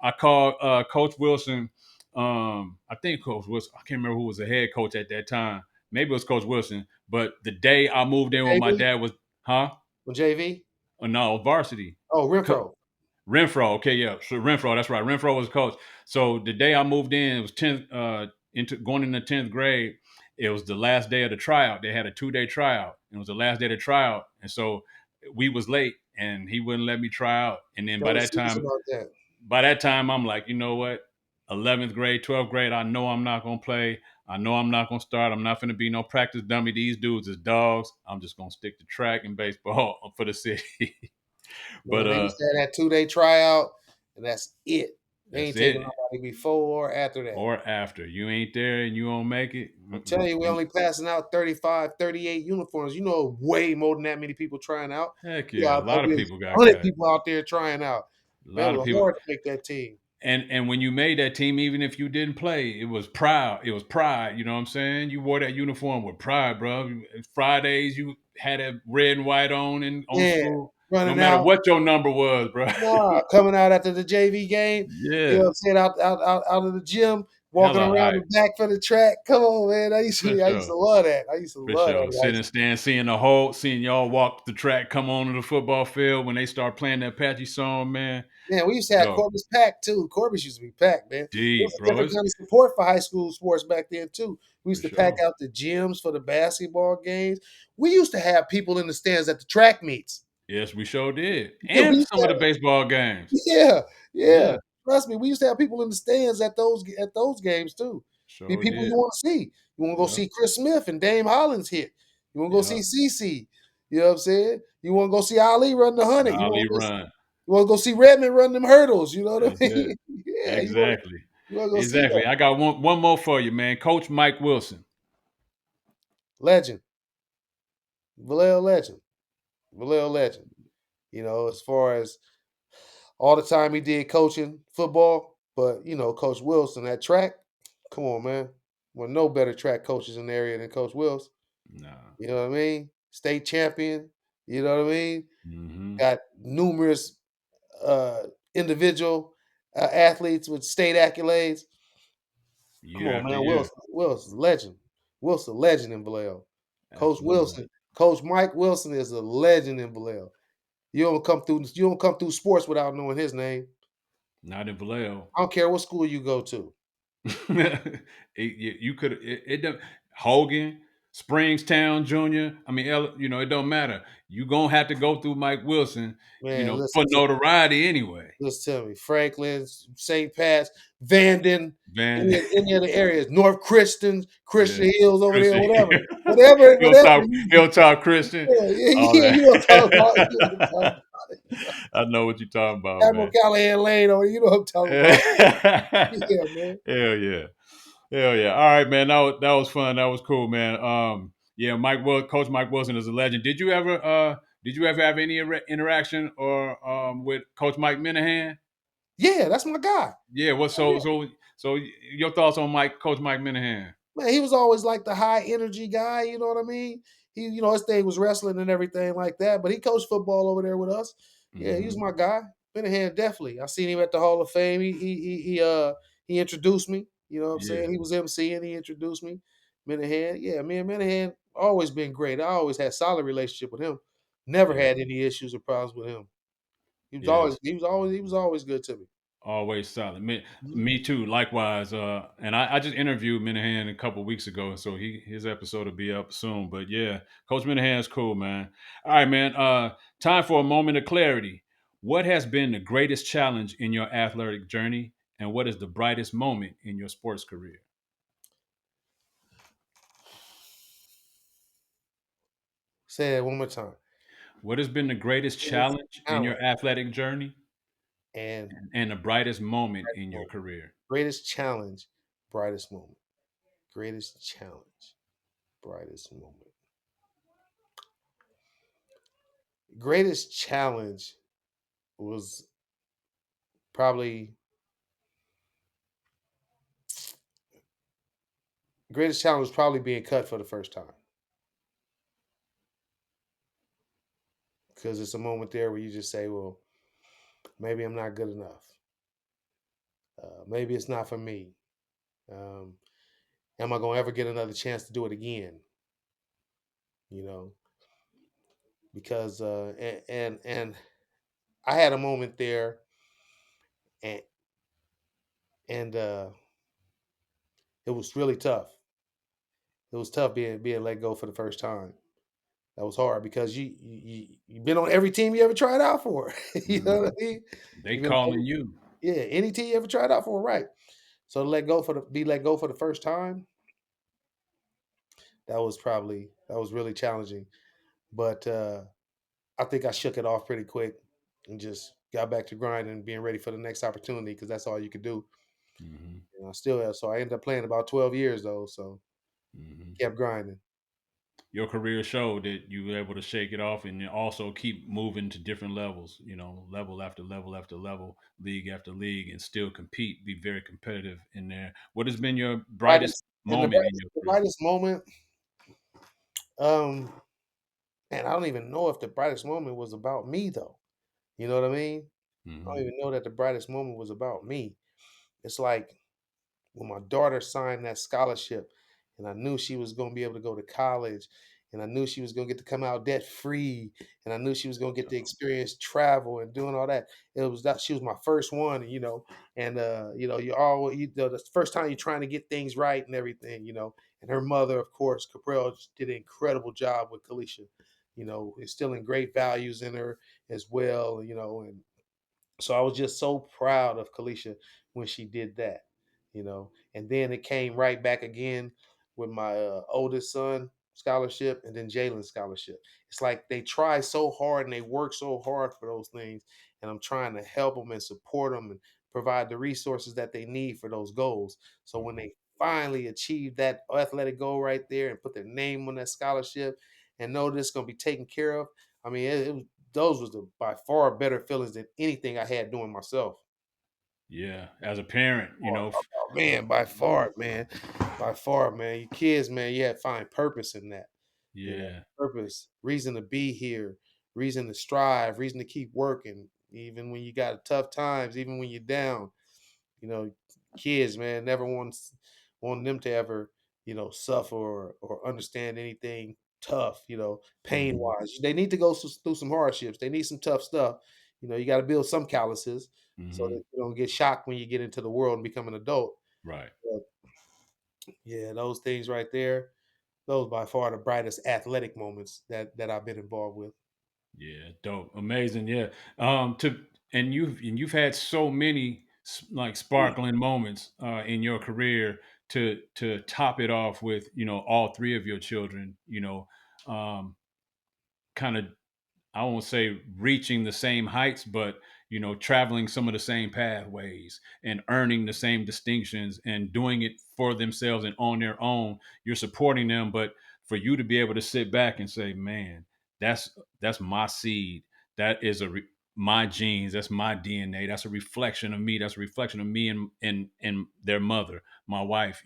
I called Coach Wilson. I think Coach Wilson. I can't remember who was the head coach at that time. Maybe it was Coach Wilson. But the day I moved in with my JV? dad was, huh? JV? Oh, no, varsity. Oh, Renfro. Renfro, okay, yeah. So Renfro, that's right. Renfro was coach. So the day I moved in, it was 10th into going into 10th grade. It was the last day of the tryout. They had a 2-day tryout. It was the last day of the tryout. And so we was late and he wouldn't let me try out. And then Yo, was serious about that. by that time, I'm like, you know what? 11th grade, 12th grade, I know I'm not gonna play. I know I'm not gonna start. I'm not gonna be no practice dummy. These dudes is dogs. I'm just gonna stick to track and baseball for the city. but Man, they used to have that 2-day tryout, and that's it. They that's ain't taking it. nobody before or after that. Or after you ain't there and you won't make it. I'm telling you, we only passing out 35, 38 uniforms. Way more than that many people trying out. Heck We yeah, a got lot of over people got 100 cut. people out there trying out. A Man, it lot of was people, hard to make that team. and when you made that team, even if you didn't play, it was proud. It was pride. You know what I'm saying? You wore that uniform with pride, bro. Fridays you had a red and white on Yeah, school, no running matter out. what your number was, bro. Nah, coming out after the JV game. You know Yeah, what I'm saying? Out of the gym, walking hella around hype the back for the track. Come on, man. for I used sure. to love that. I used to For love that sure. in high Sitting school. stand, seeing y'all walk the track, come on to the football field when they start playing that Apache song, man. Man, we used to have Yo, Corpus packed too. Corpus used to be packed, man. It was deep, a bro. different It's kind of support for high school sports back then too. We for used to pack sure. out the gyms for the basketball games. We used to have people in the stands at the track meets. Yes, we sure did. Yeah, we And used some to of the have, baseball games. yeah, yeah. Yeah, Trust me, we used to have people in the stands at those games too. Be sure people you did. want to see. You want to go Yep. see Chris Smith and Dame Hollins hit. You want to go see Yep. CC. You know what I'm saying? You want to go see Ali run the 100. You Ali want to go, run. you want to go see Redmond run them hurdles. You know what I That's it. mean? Yeah, Exactly. you want to go see that. Exactly. I got one more for you, man. Coach Mike Wilson. Legend. Vallejo legend. Vallejo legend. As far as all the time he did coaching football, but Coach Wilson, that track, come on, man. Well, no better track coaches in the area than Coach Wilson. Nah. You know what I mean? State champion. You know what I mean? Mm-hmm. Got numerous uh individual athletes with state accolades. Come Year on, after man. year. Wilson, legend. Wilson, legend in Vallejo. Coach Absolutely. Wilson, Coach Mike Wilson is a legend in Vallejo. You don't come through sports without knowing his name. Not in Vallejo. I don't care what school you go to. You could it don't Hogan, Springstown Junior. I mean, it don't matter. You gonna have to go through Mike Wilson, Man, for listen to notoriety anyway. listen to me. Franklin, St. Pat's, Vanden, Van, any other areas, North Christians, yeah, Christian Hills over there, Christian. whatever. Whatever, whatever. Hilltop Christian. Yeah, yeah, All yeah, that. you know what I'm talking about. You know what I'm talking about. I know what you're talking about, Admiral man. Callahan Lane over there, you know what I'm talking about. Yeah, man. Hell yeah. Hell yeah! All right, man. That was fun. That was cool, man. Yeah, Coach Mike Wilson is a legend. Did you ever have any interaction or with Coach Mike Minahan? Yeah, that's my guy. Yeah. What? Oh, yeah. So your thoughts on Coach Mike Minahan? Man, he was always like the high energy guy, you know what I mean? His thing was wrestling and everything like that, but he coached football over there with us. Yeah, he was Hmm. my guy. Minahan, definitely. I seen him at the Hall of Fame. He introduced me. You know what I'm Yeah. saying? He was MCing, he introduced me. Minahan, yeah, me and Minahan always been great. I always had solid relationship with him. Never Yeah. had any issues or problems with him. He was always Yes. he was always he was always good to me. Always solid. Me too. Likewise. And I just interviewed Minahan a couple weeks ago, so his episode will be up soon. But yeah, Coach Minahan's cool, man. All right, man. Time for a moment of clarity. What has been the greatest challenge in your athletic journey, and what is the brightest moment in your sports career? Say it one more time. What has been the greatest Greatest challenge in your challenge athletic journey, and and the brightest moment in your moment. career? Greatest challenge, brightest moment. Greatest challenge, brightest moment. Greatest challenge was probably greatest challenge was probably being cut for the first time. Because it's a moment there where you just say, well, maybe I'm not good enough. Maybe it's not for me. Um, am I going to ever get another chance to do it again? You know, because and I had a moment there, and and it was really tough. It was tough being let go for the first time. That was hard because you've been on every team you ever tried out for. You know what I Mhm. mean? They You've been on calling you. yeah, any team you ever tried out for, right? So to be let go for the first time, that was really challenging. But I think I shook it off pretty quick and just got back to grinding and being ready for the next opportunity because that's all you could do. Hmm. And I still have, so I ended up playing about 12 years though, so Hmm. kept grinding. Your career showed that you were able to shake it off and you also keep moving to different levels, level after level after level, league after league, and still compete, be very competitive in there. What has been your brightest Brightest and moment in your the career? brightest moment, um, and I don't even know if the brightest moment was about me though. You know what I mean? I don't Hmm. even know that the brightest moment was about me. It's like when my daughter signed that scholarship and I knew she was going to be able to go to college and I knew she was going to get to come out debt free and I knew she was going to get to experience travel and doing all that. It was that she was my first one, and you know, the first time you're trying to get things right and everything, and her mother, of course, Caprell, did an incredible job with Kalisha, instilling great values in her as well, and so I was just so proud of Kalisha when she did that, And then it came right back again with my oldest son scholarship and then Jalen's scholarship. It's like they try so hard and they work so hard for those things, and I'm trying to help them and support them and provide the resources that they need for those goals. So when they finally achieve that athletic goal right there and put their name on that scholarship and know that it's going to be taken care of, I mean, it was those was the by far better feelings than anything I had doing myself. Yeah, as a parent, Oh, man, by far, man. By far, man. You kids, man, you had to find purpose in that. yeah. Purpose, reason to be here, reason to strive, reason to keep working, even when you got tough times, even when you're down. You know, kids, man, never want them to ever, suffer or understand anything tough, pain Hmm. wise. They need to go through some hardships. They need some tough stuff. You got to build some calluses so that Hmm. you don't get shocked when you get into the world and become an adult. Right. But yeah, those things right there, those by far the brightest athletic moments that I've been involved with. Yeah, dope, amazing. Yeah, to and you've had so many like sparkling moments in your career to top it off with all three of your children. Kind of I won't say reaching the same heights, but traveling some of the same pathways and earning the same distinctions and doing it for themselves and on their own. You're supporting them, but for you to be able to sit back and say, "Man, that's my seed. That is my genes. That's my DNA. That's a reflection of me. That's a reflection of me and their mother, my wife."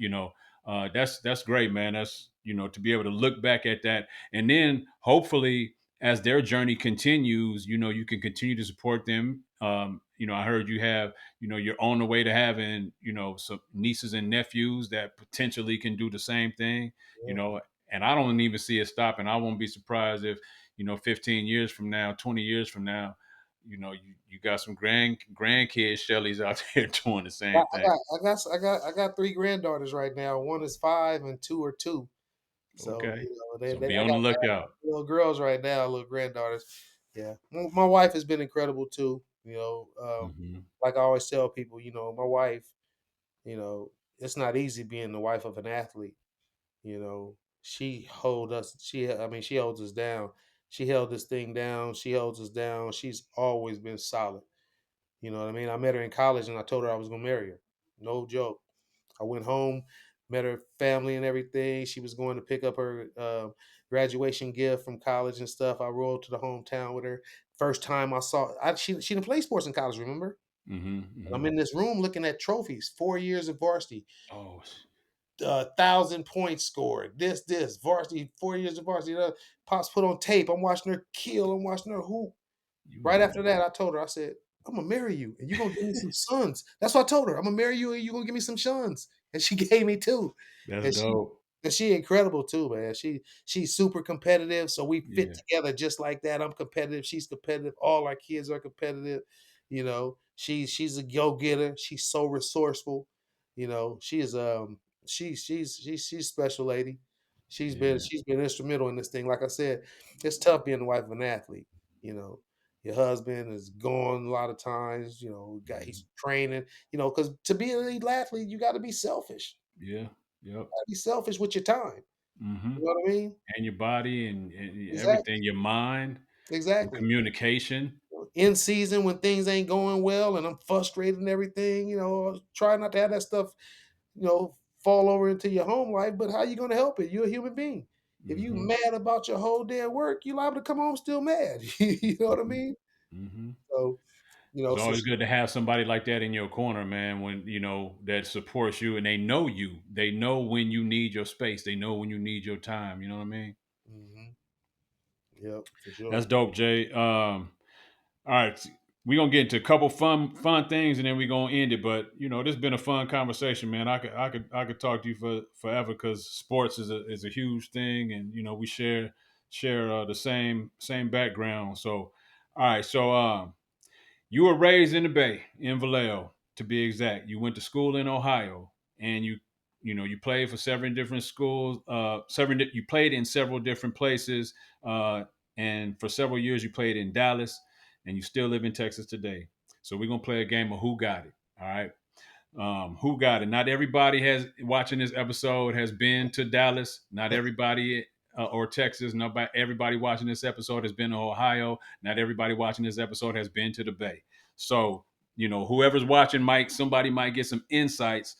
That's great, man. That's to be able to look back at that and then hopefully as their journey continues, you can continue to support them. I heard you have, you're on the way to having, some nieces and nephews that potentially can do the same thing, you Yeah. know, and I don't even see it stopping. I won't be surprised if, 15 years from now, 20 years from now, you got some grandkids, Shelley's out there doing the I, same I thing. got 3 granddaughters right now. One is 5 and 2 are 2. So, Okay, so they be I on the got lookout. little girls right now, little granddaughters. Yeah. My wife has been incredible too, Hmm. like I always tell people, my wife, you know, it's not easy being the wife of an athlete, you know. She holds us down. She held this thing down. She holds us down. She's always been solid. You know what I mean? I met her in college and I told her I was gonna marry her. No joke. I went home, met her family and everything. She was going to pick up her graduation gift from college and stuff. I rolled to the hometown with her. First time I saw, she didn't play sports in college. Remember? Hmm. And I'm Hmm. in this room looking at trophies. 4 years of varsity, Oh, 1,000 points scored. This varsity. 4 years of varsity. Pops put on tape. I'm watching her kill. I'm watching her hoop. you Right was after that, I told her, I said, I'm gonna marry you and you're gonna give me some sons. That's what I told her. I'm gonna marry you and you're gonna give me some sons. And she gave me 2. that's And dope. she incredible too, man. She's super competitive. So we fit Yeah, together just like that. I'm competitive. She's competitive. All our kids are competitive. She's a go-getter. She's so resourceful. She is she's special lady. yeah, She's been instrumental in this thing. Like I said, it's tough being the wife of an athlete. You know, your husband is gone a lot of times. mhm, He's training. Because to be an elite athlete, you got to be selfish. yeah, yep. Be selfish with your time. Hmm. You know what I mean? And your body and Exactly. everything, your mind, your Exactly. communication. In season when things ain't going well and I'm frustrated and everything, try not to have that stuff, fall over into your home life. But how you gonna help it? You're a human being. If you Hmm. mad about your whole day at work, you're liable to come home still mad. You know what I mean? Hmm. So, It's so always good to have somebody like that in your corner, man, when that supports you and they know you. They know when you need your space. They know when you need your time. You know what I mean? Mhm. Yep, for That's sure. dope, Jay. All right. We're gonna get into a couple fun things and then we're gonna end it. But this has been a fun conversation, man. I could talk to you for forever because sports is a huge thing and we share the same background. So all right, so you were raised in the Bay, in Vallejo, to be exact. You went to school in Ohio, and you played for several different schools. You played in several different places, uh, and for several years you played in Dallas, and you still live in Texas today. So we're gonna play a game of Who Got It. All right. Who got it? Not everybody has watching this episode has been to Dallas. Not everybody or Texas. Not everybody watching this episode has been to Ohio. Not everybody watching this episode has been to the Bay. So whoever's watching, somebody might get some insights,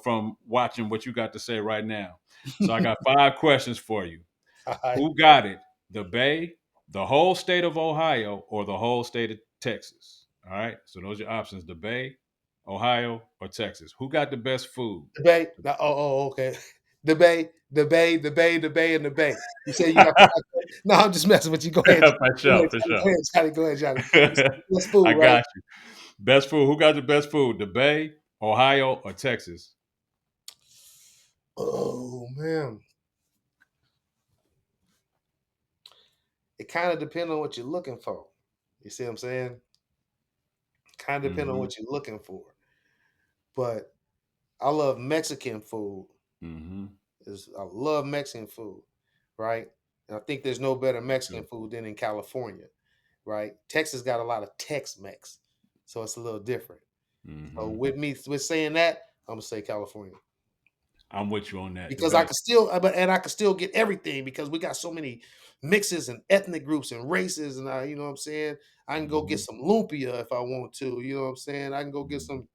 from watching what you got to say right now. So I got 5 questions for you. All right. Who got it? The Bay, the whole state of Ohio, or the whole state of Texas? All right. So those are your options: the Bay, Ohio, or Texas. Who got the best food? The Bay. No, okay. The Bay, the Bay, the Bay, the Bay, and the Bay. You say you got For 5. No, I'm just messing with you. Go ahead. Go sure, ahead, for Johnny. sure. Go ahead, Johnny. Go ahead, Johnny. Let's food, I right? got you. Best food. Who got the best food? The Bay, Ohio, or Texas? Oh man. It kind of depends on what you're looking for. You see what I'm saying? Kind of depend on Mm-hmm. what you're looking for. But I love Mexican food. Mm-hmm. I love Mexican food, right? And I think there's no better Me Mexican too. food than in California, right? Texas got a lot of Tex-Mex, so it's a little different. So Mm-hmm. with saying that, I'm gonna say California I'm with you on that. The because I best. can still, I can still get everything because we got so many mixes and ethnic groups and races, and you know what I'm saying. I can go get Mm-hmm. some lumpia if I want to. You know what I'm saying. I can go get Mm-hmm. some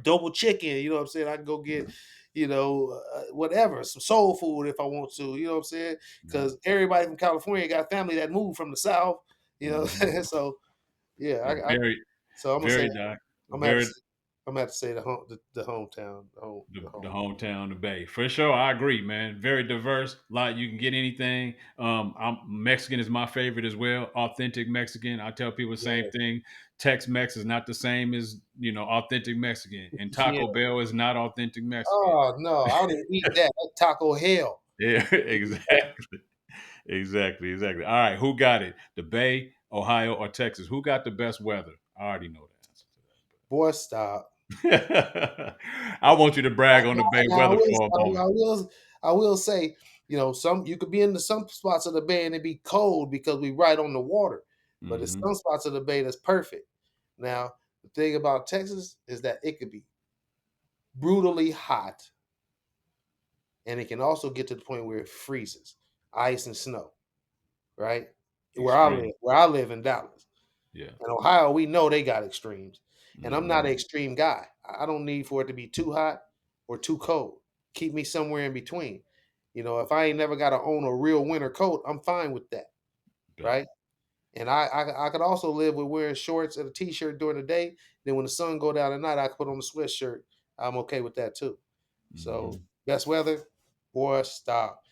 double chicken. You know what I'm saying. I can go get, whatever, some soul food if I want to. You know what I'm saying. Yep. Because everybody from California got family that moved from the South. You know, Mm-hmm. so yeah, So very, so I'm gonna say very, di- I'm gonna have to very say, I'm gonna have to say the hometown, the hometown, the Bay. For sure, I agree, man. Very diverse. Lot you can get anything. Mexican is my favorite as well. Authentic Mexican. I tell people the same Yeah, thing. Tex-Mex is not the same as authentic Mexican, and yeah. Taco Bell is not authentic Mexican. Oh no, I don't even eat that. That's taco hell. Yeah, exactly, exactly. All right, who got it? The Bay, Ohio or Texas? Who got the best weather? I already know the answer Boy, stop. to that. I want you to brag on the Bay Now, weather for a moment. I will say, some you could be in some spots of the Bay and it be cold because we right on the water, but there's Hmm. some spots of the Bay that's perfect. Now, the thing about Texas is that it could be brutally hot, and it can also get to the point where it freezes, ice and snow. Right Extreme. where I live in Dallas. Yeah. In Ohio, we know they got extremes. And I'm not Hmm. an extreme guy. I don't need for it to be too hot or too cold. Keep me somewhere in between. If I ain't never got to own a real winter coat, I'm fine with that. Bet. Right. And I could also live with wearing shorts and a t-shirt during the day. Then when the sun go down at night, I could put on a sweatshirt. I'm okay with that too. So Hmm. best weather, boy, stop.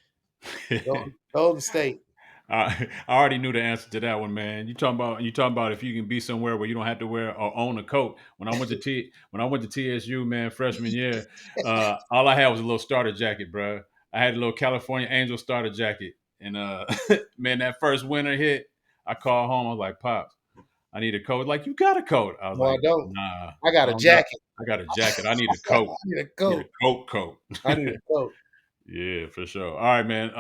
Golden State. I already knew the answer to that one, man. You talking about if you can be somewhere where you don't have to wear or own a coat. When I went to TSU, man, freshman year, all I had was a little starter jacket, bro. I had a little California Angel starter jacket, and man, that first winter hit, I called home. I was like, "Pops, I need a coat." Like, you got a coat? I was No, I like, don't. "Nah, I got I a don't got. jacket. I got a jacket. I need a I coat. need a I need coat. a coat." I need a coat. Yeah, for sure. All right, man.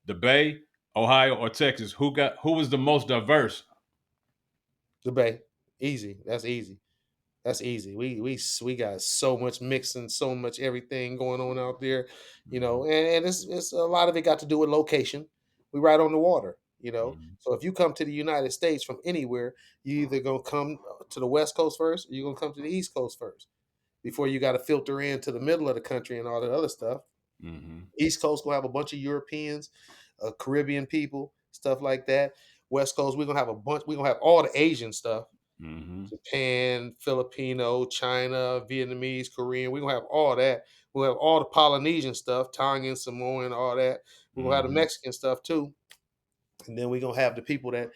The Bay, Ohio, or Texas? Who was the most diverse? The Bay. Easy. That's easy. That's easy. We got so much mixing, so much everything going on out there, Hmm. and it's a lot of it got to do with location. We right on the water. Hmm. So if you come to the United States from anywhere, you either gonna come to the West Coast first, or you're gonna come to the East Coast first before you got to filter into the middle of the country and all that other stuff. Hmm. East Coast gonna have a bunch of Europeans, Caribbean people, stuff like that. West Coast, we're gonna have a bunch. We're gonna have all the Asian stuff: Hmm. Japan, Filipino, China, Vietnamese, Korean. We're gonna have all that. We'll have all the Polynesian stuff, Tongan, Samoan, all that. We're gonna have the Hmm. Mexican stuff too, and then we're gonna have the people that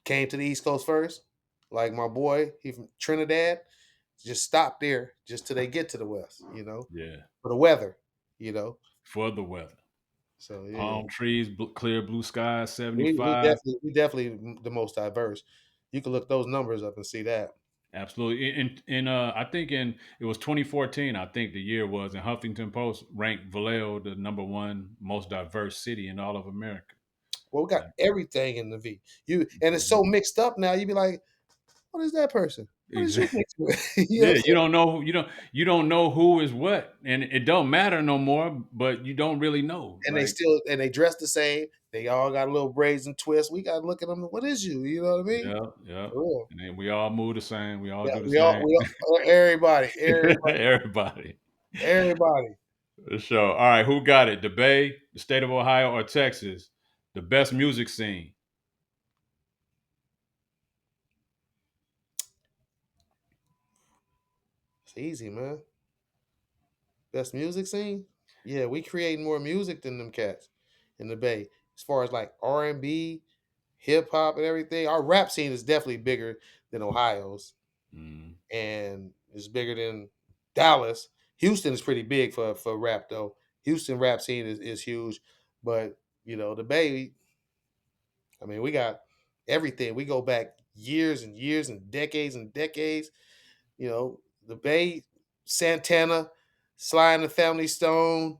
came to the East Coast first, like my boy, he from Trinidad. Just stop there, just till they get to the West. Yeah, For the weather. You know, for the weather. so yeah. Palm trees, clear blue skies, We 75. definitely the most diverse. You can look those numbers up and see that. Absolutely. I think in it was 2014, I think the year was, and Huffington Post ranked Vallejo the number one most diverse city in all of America. Well, we got Like, everything in the V. And it's mhm. so mixed up now. You be like, what is that person? What is you Exactly. mixed with? You know what I'm Yeah, you saying? don't know you don't know who is what, and it don't matter no more. But you don't really know. Like, And they dress the same. They all got little braids and twists. We got to look at them. What is you? You know what I mean? yeah, yeah. For real. And then we all move the same. We all Yeah, do the same. Everybody. everybody. For sure. All right, who got it? The Bay, the state of Ohio, or Texas? The best music scene. It's easy, man. Best music scene? Yeah, we create more music than them cats in the Bay. As far as like R&B, hip hop, and everything, our rap scene is definitely bigger than Ohio's, Mm, and it's bigger than Dallas. Houston is pretty big for rap though. Houston rap scene is huge, but the Bay. I mean, we got everything. We go back years and years and decades and decades. The Bay, Santana, Sly and the Family Stone,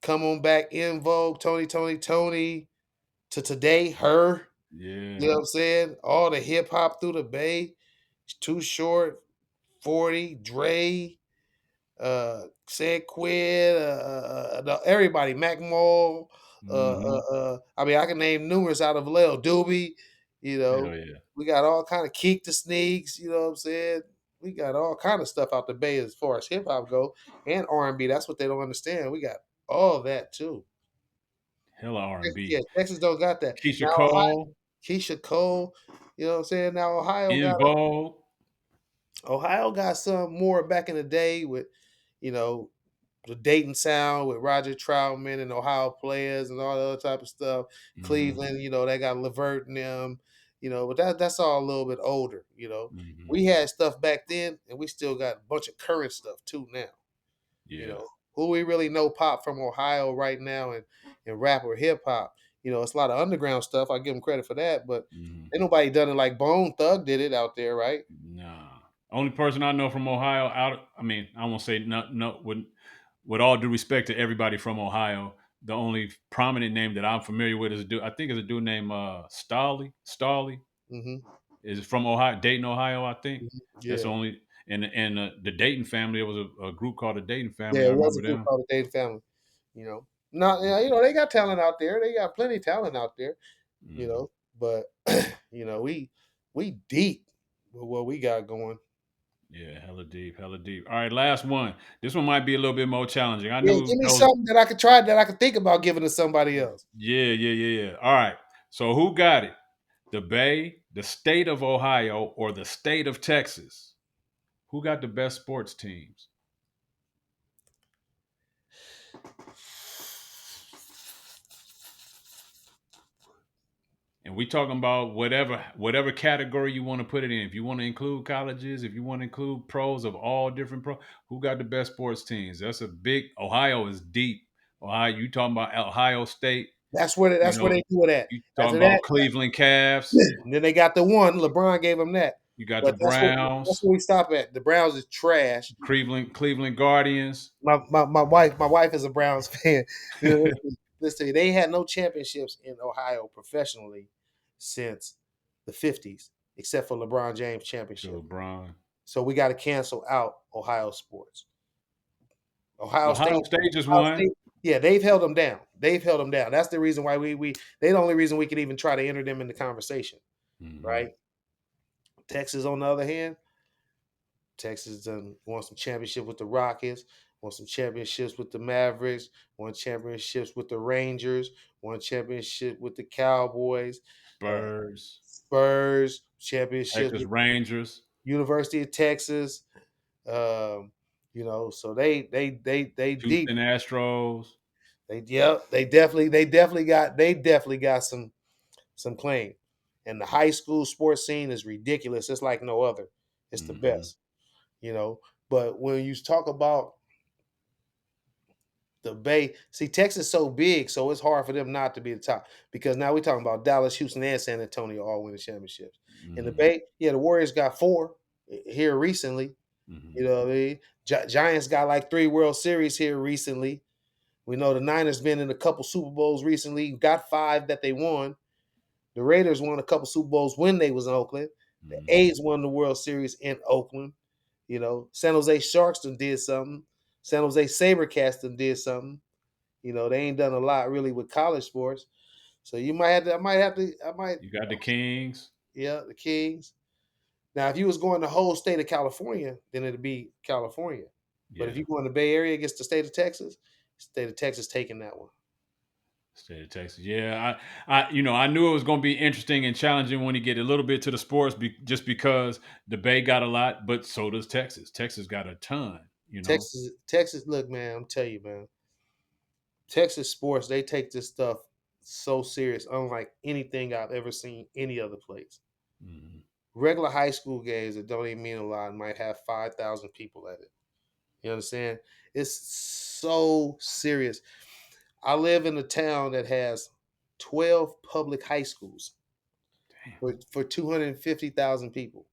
Come On Back, In Vogue, Tony, to today, her. You yeah. know what I'm saying? All the hip hop through the Bay, Too Short, 40, Dre, San Quid, everybody, Mac Mall. Hmm. I mean, I can name numerous out of Lil Doobie. You Hell know, yeah. we got all kind of Keek the Sneaks. You know what I'm saying? We got all kind of stuff out the Bay as far as hip hop go and R&B. That's what they don't understand. We got all that too. Hella Yeah, R&B. Texas don't got that. Keisha Now Ohio, Cole, Keisha Cole. You know what I'm saying? Now In Vogue. Ohio got some more back in the day with, you know, the Dayton sound with Roger Troutman and Ohio players and all that other type of stuff. Hmm. Cleveland, they got Levert and them, but that's all a little bit older. Hmm. We had stuff back then and we still got a bunch of current stuff too now. You Yeah. know, who we really know pop from Ohio right now and rap or hip hop. It's a lot of underground stuff. I give them credit for that, but Mm-hmm. ain't nobody done it like Bone Thug did it out there, right? Nah. Only person I know from Ohio I won't say no with all due respect to everybody from Ohio, the only prominent name that I'm familiar with is I think is a dude named Starley. Starley Mm-hmm. is from Ohio, Dayton, Ohio, I think. That's Yeah. the only and the Dayton family. It was a group called the Dayton Yeah, family. I it was a remember group them. called the Dade Family. Not they got talent out there. They got plenty of talent out there. Mm-hmm. But we deep with what we got going. Yeah, hella deep, hella deep. All right, last one. This one might be a little bit more challenging. I Yeah, knew give me those. something that I could try that I could think about giving to somebody else. Yeah. All right. So who got it? The Bay, the state of Ohio, or the state of Texas? Who got the best sports teams? And we talking about whatever category you want to put it in. If you want to include colleges, if you want to include pros of all different pros, who got the best sports teams? That's a big. Ohio is deep. Ohio, you talking about Ohio State? That's where You know, they do it at. you talking After about that, Cleveland Cavs? and then they got the one. LeBron gave them that. You got the But that's Browns, where we stop at. The Browns is trash. Cleveland Guardians. My wife is a Browns fan. Listen, they had no championships in Ohio professionally since the 50s, except for LeBron James To championship. LeBron. So we got to cancel out Ohio sports. Ohio Ohio State, State just Ohio won. State, yeah, they've held them down. They've held them down. That's the reason why they're the only reason we could even try to enter them in the conversation, Mm-hmm. right? Texas, on the other hand, Texas done won some championship with the Rockets, won some championships with the Mavericks, won championships with the Rangers, won championship with the Cowboys, Spurs, Spurs, championships Texas with Rangers, University of Texas. Um, so they deep. Houston Astros. They definitely got some claim. And the high school sports scene is ridiculous. It's like no other. It's the Mm-hmm. best, you know. But when you talk about the Bay, see Texas so big, so it's hard for them not to be the top because now we're talking about Dallas, Houston, and San Antonio all winning championships. In the Mm-hmm. Bay, yeah, the Warriors got 4 here recently. Mm-hmm. You know what I mean? Giants got like 3 World Series here recently. We know the Niners been in a couple Super Bowls recently. Got 5 that they won. The Raiders won a couple Super Bowls when they was in Oakland. The Mm-hmm. A's won the World Series in Oakland. San Jose Sharks done did something. San Jose SaberCats done did something. They ain't done a lot really with college sports. So you might have to, You got the Kings. yeah, the Kings. Now, if you was going the whole state of California, then it'd be California. But if Yeah, you go in the Bay Area against the state of Texas taking that one. state of Texas. Yeah, I knew it was going to be interesting and challenging when you get a little bit to the sports, just because the Bay got a lot, but so does Texas. Texas got a ton. Texas, look, man, I'm telling you, man. Texas sports, they take this stuff so serious, unlike anything I've ever seen any other place. Mm-hmm. Regular high school games that don't even mean a lot might have 5,000 people at it. You understand? It's so serious. I live in a town that has 12 public high schools Damn, for 250,000 people.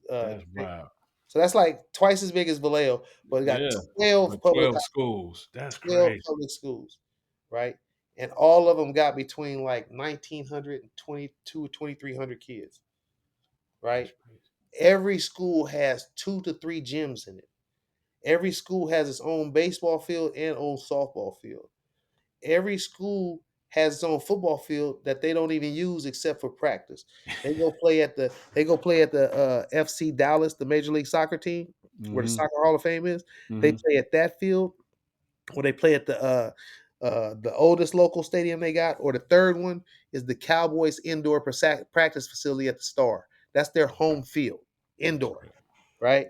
Uh, that's wild. so that's like twice as big as Vallejo, but it got Yeah, 12 but public 12 schools. That's 12 crazy. public schools, right? And all of them got between like 1,900 and 2,300 kids, right? That's crazy. Every school has 2 to 3 gyms in it. Every school has its own baseball field and own softball field. Every school has its own football field that they don't even use except for practice. They go play at the FC Dallas, the Major League Soccer team, where the Mm-hmm. Soccer Hall of Fame is. They Mm-hmm. play at that field, or they play at the oldest local stadium they got, or the third one is the Cowboys indoor practice facility at the Star. That's their home field, That's indoor, crazy. right?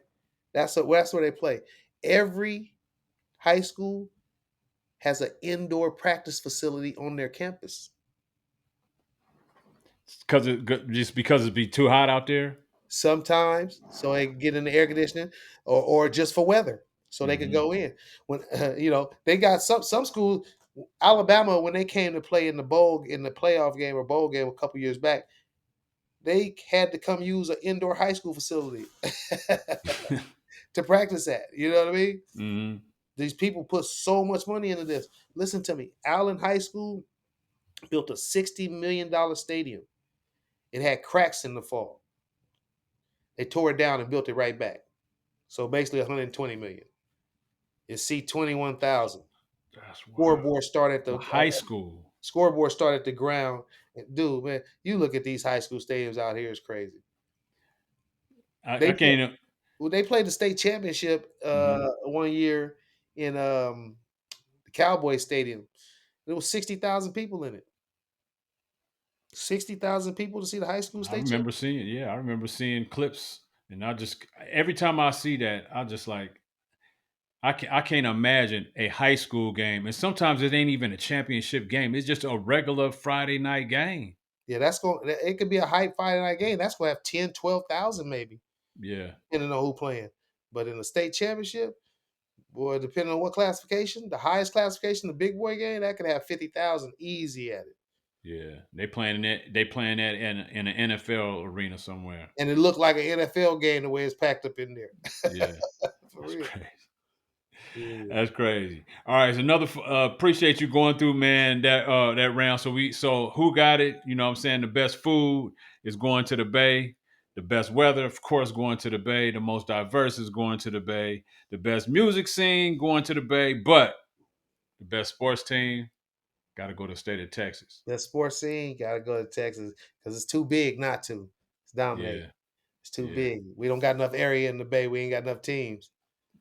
That's where they play. Every high school has an indoor practice facility on their campus. Just because it'd be too hot out there. Sometimes, so they can get in the air conditioning, or just for weather, so they could Mm-hmm. go in. When they got some schools. Alabama, when they came to play in the playoff game or bowl game a couple years back, they had to come use an indoor high school facility to practice at. You know what I mean? Mm-hmm. These people put so much money into this. Listen to me. Allen High School built a $60 million stadium. It had cracks in the fall. They tore it down and built it right back. So basically 120 million. It seat 21,000. That's wild. Scoreboard start at For the high school. scoreboard start at the ground. Dude, man, you look at these high school stadiums out here, it's crazy. I They can't. Well, they played the state championship Mhm. one year in the Cowboy Stadium. There was 60,000 people in it. 60,000 people to see the high school I state remember championship. seeing. Yeah, I remember seeing clips, and I just every time I see that, I just like I can't imagine a high school game, and sometimes it ain't even a championship game. It's just a regular Friday night game. Yeah, that's going. It could be a hype Friday night game. That's going to have 10, 12,000 maybe, Yeah, depending on who playing. But in the state championship, boy, depending on what classification, the highest classification, the big boy game, that could have 50,000 easy at it. yeah. They playing that. They playing that in an NFL arena somewhere. And it looked like an NFL game the way it's packed up in there. Yeah, For that's real. crazy. Yeah. That's crazy. All right, so another appreciate you going through, man, that round. So who got it? You know what I'm saying? The best food is going to the Bay. The best weather, of course, going to the Bay. The most diverse is going to the Bay. The best music scene going to the Bay. But the best sports team got to go to the state of Texas. The sports scene, gotta go to Texas because it's too big not to. It's dominate. Yeah, It's too yeah, big. We don't got enough area in the Bay. We ain't got enough teams.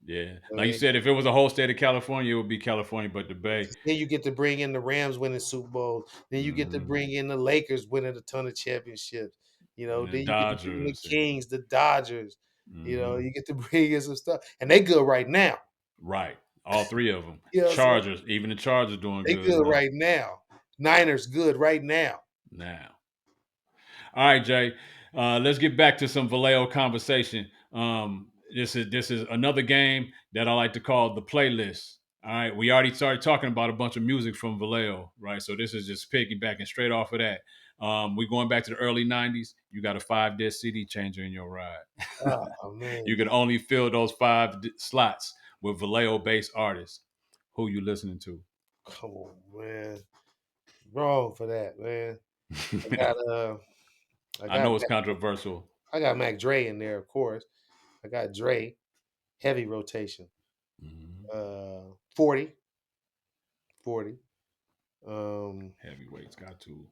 yeah. I Like you mean, said, if it was a whole state of California, it would be California, but the Bay. then you get to bring in the Rams winning Super Bowls. Then you get to Mhm. bring in the Lakers winning a ton of championships. And the Then you get to bring in the Dodgers. Kings, the Dodgers. Mhm. You get to bring in some stuff, and they good right now. Right. All three of them. You know what I'm saying? Chargers, even the Chargers doing They good good now. right now. Niners good right now. Now. All right, Jay. Let's get back to some Vallejo conversation. This is another game that I like to call the playlist. All right. We already started talking about a bunch of music from Vallejo, right? So this is just piggybacking straight off of that. We're going back to the early 90s. You got a 5-disc CD changer in your ride. Oh man, You can only fill those slots with Vallejo based artists. Who you listening to? come on, man. Wrong for that, man. I got I I got know it's controversial. I got Mac Dre in there, of course. I got Dre, heavy rotation. Mhm. 40, 40. Heavyweights got to.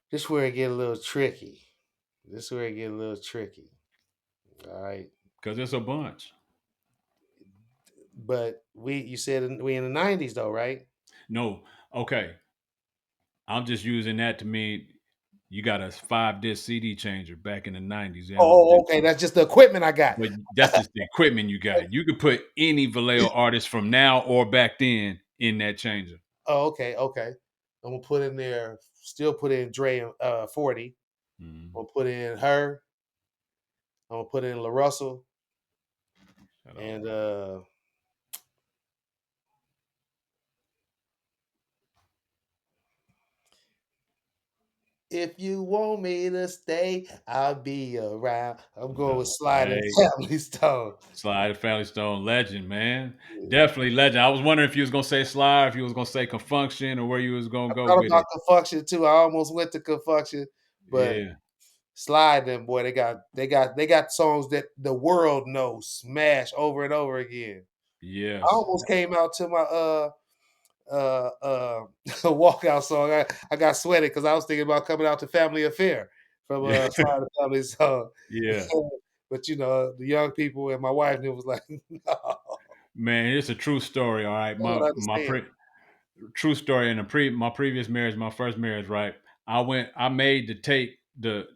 This where it get a little tricky. This where it get a little tricky. All right. Because it's a bunch. But you said we in the 90s though, right? No, okay. I'm just using that to mean you got a 5-disc CD changer back in the 90s. Okay. That's just the equipment I got. But that's just the equipment you got. You could put any Vallejo artist from now or back then in that changer. Oh, okay, okay. I'm gonna put in there, still put in Dre 40. I'm Mhm. gonna put in her. I'm gonna put in La Russell. Shout out And Russell. if you want me to stay, I'll be around. I'm going with Slide and Hey, Family Stone. Slide Family Stone legend, man. Definitely legend. I was wondering if you was gonna say Slide, if you was gonna say Confunction, or where you was gonna I go thought with about it. Confunction too. I almost went to Confunction, but Yeah. Slide them boy, they got songs that the world knows, smash over and over again. I Yes. almost came out to my walkout song. I got sweated because I was thinking about coming out to Family Affair from Yeah. Slide and Family song. Yeah. But the young people and my wife knew was like, no, I Man, it's a true story. All right, don't understand. true story in my previous marriage, my first marriage. Right, I made the tape, the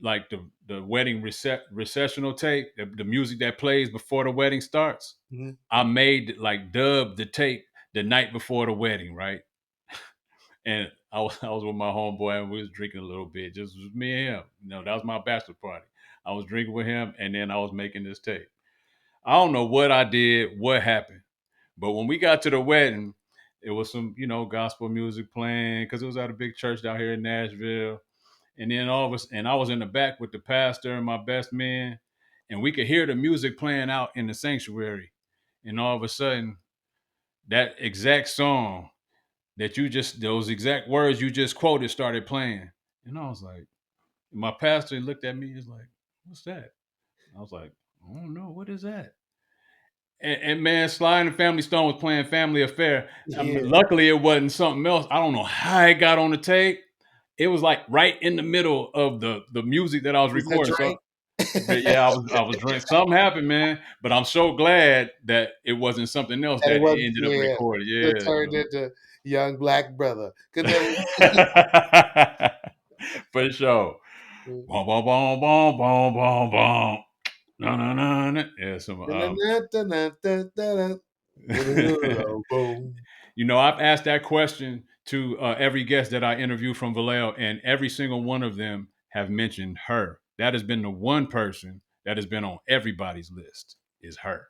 wedding recessional tape, the music that plays before the wedding starts. Mhm. I made like dub the tape the night before the wedding, right? And I was with my homeboy and we was drinking a little bit, just was me and him. That was my bachelor party. I was drinking with him, and then I was making this tape. I don't know what I did, what happened. But when we got to the wedding, it was some, gospel music playing because it was at a big church down here in Nashville. And then I was in the back with the pastor and my best man, and we could hear the music playing out in the sanctuary. And all of a sudden, that exact song those exact words you just quoted started playing. And I was like, my pastor looked at me, he's like, what's that? I was like, I don't know, what is that? And man, Sly and the Family Stone was playing Family Affair. Yeah, Luckily, it wasn't something else. I don't know how it got on the tape. It was like right in the middle of the music that I was was that recording. So, Drake? but yeah, I was drinking. Something happened, man. But I'm so glad that it wasn't something else And it that wasn't, ended up yeah, recorded. could have Yeah. turned into Young Black Brother. Could never. For sure. Boom, boom, boom, boom, boom, boom, boom. No, no, no, no. Yeah, some Boom. I've asked that question to every guest that I interview from Vallejo, and every single one of them have mentioned her. That has been the one person that has been on everybody's list is her.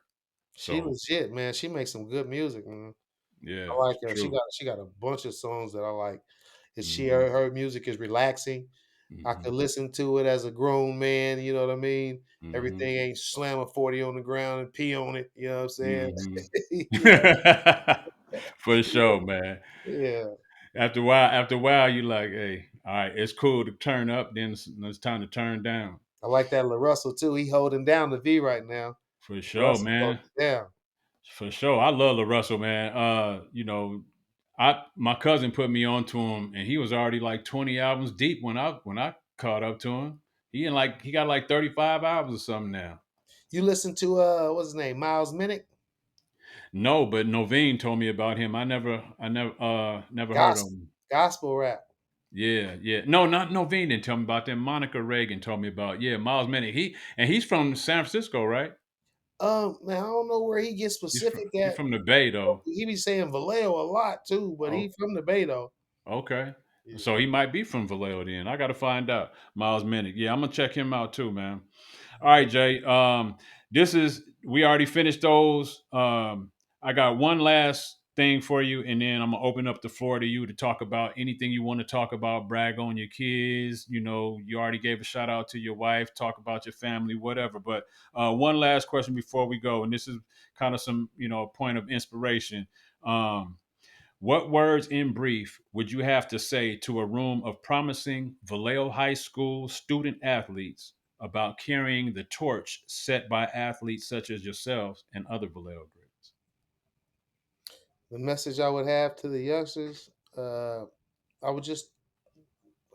She So legit, man. She makes some good music, man. yeah, I like it's her. She true. got she got a bunch of songs that I like. And Hmm. her music is relaxing. I Hmm. could listen to it as a grown man, you know what I mean? Hmm. Everything ain't slam a 40 on the ground and pee on it, you know what I'm saying? Hmm. You know? For sure, man. Yeah. After a while, you like, hey, all right, it's cool to turn up, then it's time to turn down. I like that Russell too. He holding down the V right now. For sure, Russell man. holding it down. For sure. I love LaRussell, man. My cousin put me onto him, and he was already like 20 albums deep when I caught up to him. He got like 35 albums or something now. You listen to what's his name? Miles Minnick? No, but Noveen told me about him. I never heard of Gospel him. gospel rap. Yeah, yeah. No, not Noveen didn't tell me about them. Monica Reagan told me about, yeah, Miles Minnick. He's from San Francisco, right? Man, I don't know where he gets specific He's at. from the Bay though. He be saying Vallejo a lot too, but he Oh, from the Bay though. okay. Yeah. So he might be from Vallejo then. I got to find out. Miles Minnick. Yeah, I'm gonna check him out too, man. All right, Jay. We already finished those. I got one last thing for you, and then I'm gonna open up the floor to you to talk about anything you want to talk about. Brag on your kids. You already gave a shout out to your wife. Talk about your family, whatever. But one last question before we go, and this is kind of some point of inspiration. Um, what words in brief would you have to say to a room of promising Vallejo High School student athletes about carrying the torch set by athletes such as yourselves and other Vallejo greats? The message I would have to the youngsters, I would just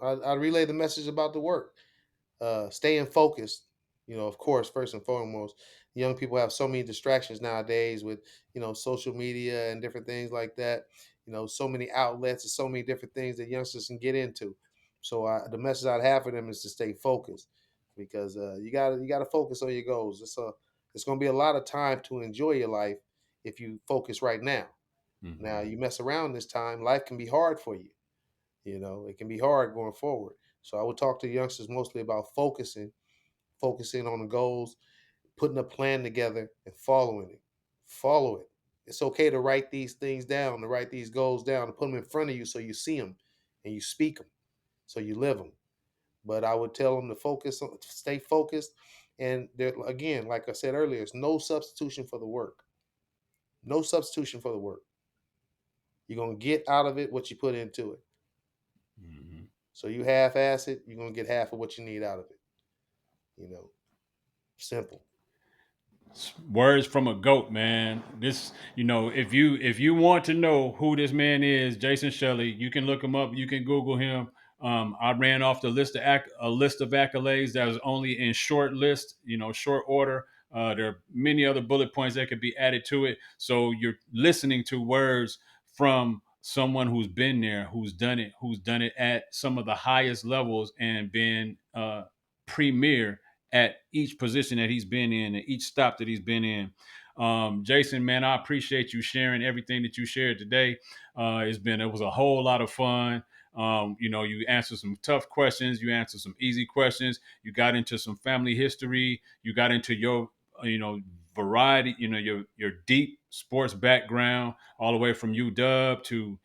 I'd relay the message about the work. Staying focused. Of course, first and foremost, young people have so many distractions nowadays with social media and different things like that. So many outlets and so many different things that youngsters can get into. So the message I'd have for them is to stay focused because you gotta focus on your goals. It's gonna be a lot of time to enjoy your life if you focus right now. Now Mm-hmm. you mess around this time, life can be hard for you. It can be hard going forward. So I would talk to youngsters mostly about focusing on the goals, putting a plan together and following it. Follow it. It's okay to write these things down, to write these goals down, to put them in front of you so you see them and you speak them, so you live them. But I would tell them to stay focused. And there, again, like I said earlier, it's no substitution for the work. No substitution for the work. You're gonna get out of it what you put into it. Mm-hmm. So you half-ass it, you're gonna get half of what you need out of it. You know, simple. Words from a goat, man. If you want to know who this man is, Jason Shelley, you can look him up. You can Google him. I ran off a list of accolades that was only in short order. There are many other bullet points that could be added to it. So you're listening to words from someone who's been there, who's done it at some of the highest levels and been premier at each position that he's been in and each stop that he's been in. Jason, man, I appreciate you sharing everything that you shared today. It was a whole lot of fun. You answered some tough questions, you answered some easy questions, you got into some family history, you got into your, variety, your deep sports background, all the way from UW to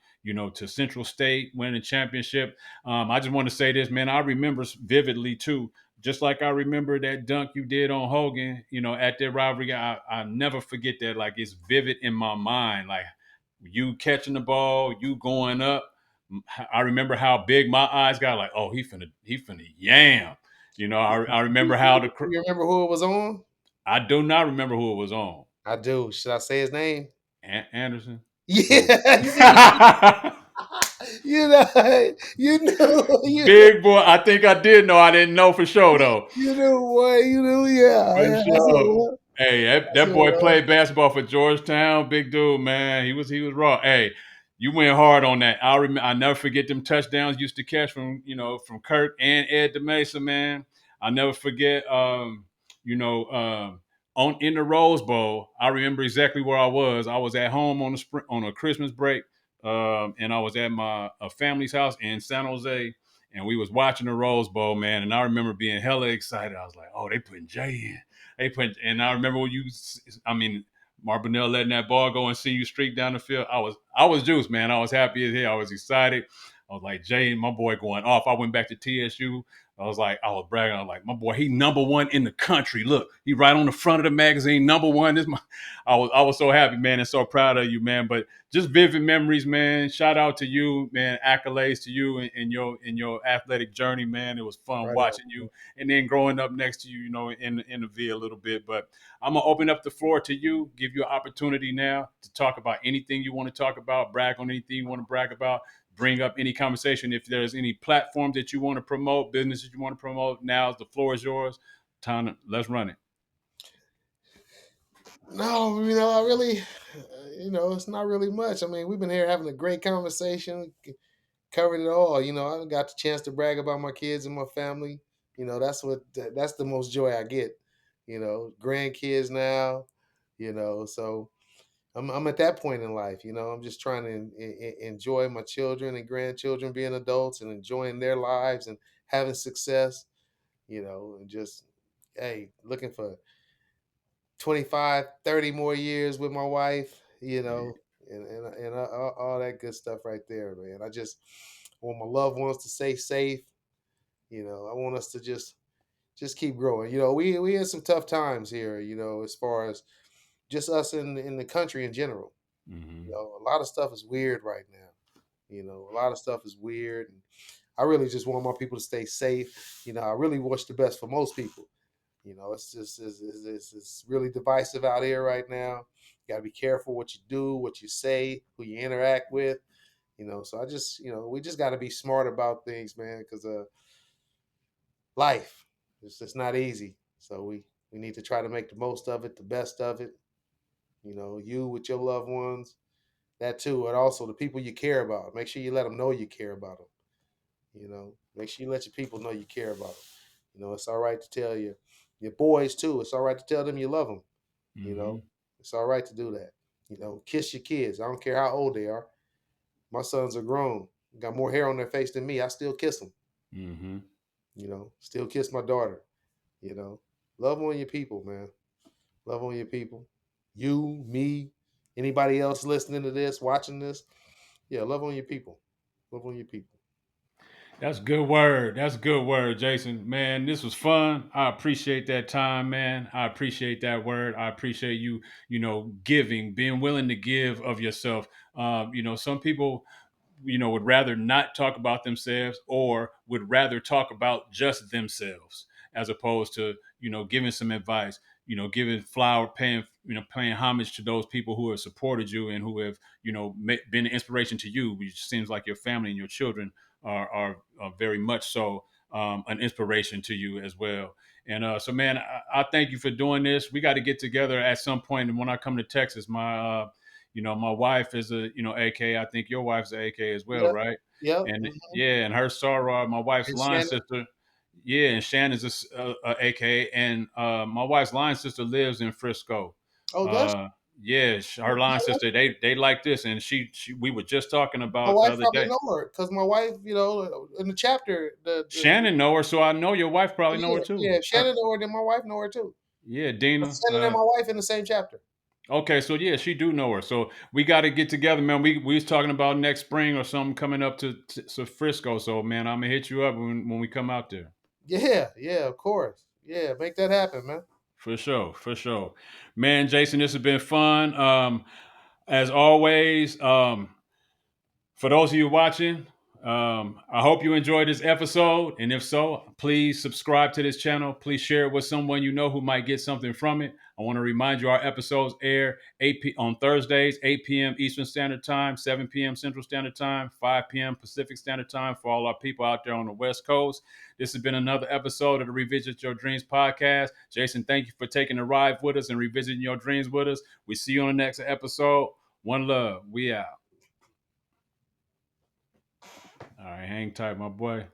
to Central State winning a championship. I just want to say this, man. I remember vividly too, just like I remember that dunk you did on Hogan, at that rivalry. I never forget that. Like, it's vivid in my mind. Like, you catching the ball, you going up. I remember how big my eyes got. Like, oh, he finna yam. I remember how the. You remember who it was on? I do not remember who it was on. I do. Should I say his name? Anderson. Who? Yeah, you know, you knew, Big boy. I think I did know. I didn't know for sure though. you knew, boy, you knew, yeah, For yeah, that's what it sure. was. Hey, That's that what it boy was. played basketball for Georgetown. Big dude, man. He was raw. Hey, you went hard on that. I never forget them touchdowns used to catch from Kirk and Ed DeMesa, man. I never forget. On in the Rose Bowl, I remember exactly where I was. I was at home on a Christmas break, and I was at my family's house in San Jose, and we was watching the Rose Bowl, man. And I remember being hella excited. I was like, "Oh, they putting Jay in." And I remember when Mark Brunell letting that ball go and see you streak down the field. I was juiced, man. I was happy as hell. I was excited. I was like, Jay, my boy going off. I went back to TSU. I was bragging. I was like, my boy, he number one in the country. Look, he right on the front of the magazine, number one. I was so happy, man, and so proud of you, man. But just vivid memories, man. Shout out to you, man. Accolades to you in your athletic journey, man. It was fun Right watching on. you, and then growing up next to you, in the V a little bit. But I'm gonna open up the floor to you, give you an opportunity now to talk about anything you want to talk about, brag on anything you want to brag about, bring up any conversation. If there's any platform that you want to promote, business that you want to promote, now the floor is yours. Let's run it. No, I really, it's not really much. I mean, we've been here having a great conversation, covered it all. I got the chance to brag about my kids and my family. That's the most joy I get. Grandkids now. So I'm at that point in life. I'm just trying to enjoy my children and grandchildren being adults and enjoying their lives and having success. And just looking for 25, 30 more years with my wife. And all that good stuff right there, man. I just want my loved ones to stay safe. I want us to just keep growing. We had some tough times here. As far as just us in the country in general. Mm-hmm. A lot of stuff is weird right now. A lot of stuff is weird, and I really just want my people to stay safe. I really wish the best for most people. It's just it's really divisive out here right now. You got to be careful what you do, what you say, who you interact with. So I just we just got to be smart about things, man, because life it's just not easy. So we need to try to make the most of it, the best of it. You with your loved ones, that too, and also the people you care about. Make sure you let them know you care about them. Make sure you let your people know you care about them. It's all right to tell your boys too. It's all right to tell them you love them. You Mm-hmm. know, it's all right to do that. Kiss your kids. I don't care how old they are. My sons are grown, got more hair on their face than me. I still kiss them. Mm-hmm. Still kiss my daughter. You know, love on your people, man. Love on your people. You, me, anybody else listening to this, watching this. Yeah, love on your people. Love on your people. That's good word. That's good word, Jason. Man, this was fun. I appreciate that time, man. I appreciate that word. I appreciate you, giving, being willing to give of yourself. Some people, would rather not talk about themselves or would rather talk about just themselves as opposed to, giving some advice, giving flower, paying homage to those people who have supported you and who have, been an inspiration to you, which seems like your family and your children are very much so an inspiration to you as well. And so, man, I thank you for doing this. We got to get together at some point. And when I come to Texas, my wife is AK. I think your wife's an AK as well, Yep. right? Yep. And yeah, and her Sarah, my wife's And line Shannon. sister. Yeah, and Shannon's a AK, and my wife's line sister lives in Frisco. Oh, does Uh, yeah, her line she? sister. They like this, and she we were just talking My about the wife other probably day. know her because my wife, in the chapter, Shannon know her, so I know your wife probably know her yeah, too. yeah, Shannon know her, then my wife know her too. Yeah, My Dina. son and my wife in the same chapter. Okay, so yeah, she do know her. So we got to get together, man. We was talking about next spring or something coming up to Frisco. So man, I'm gonna hit you up when we come out there. Yeah, of course. Yeah, make that happen, man. For sure, for sure. Man, Jason, this has been fun. As always, for those of you watching, I hope you enjoyed this episode. And if so, please subscribe to this channel. Please share it with someone you know who might get something from it. I want to remind you our episodes air on Thursdays, 8 p.m. Eastern Standard Time, 7 p.m. Central Standard Time, 5 p.m. Pacific Standard Time for all our people out there on the West Coast. This has been another episode of the Revisit Your Dreams podcast. Jason, thank you for taking the ride with us and revisiting your dreams with us. We see you on the next episode. One love. We out. All right, hang tight, my boy.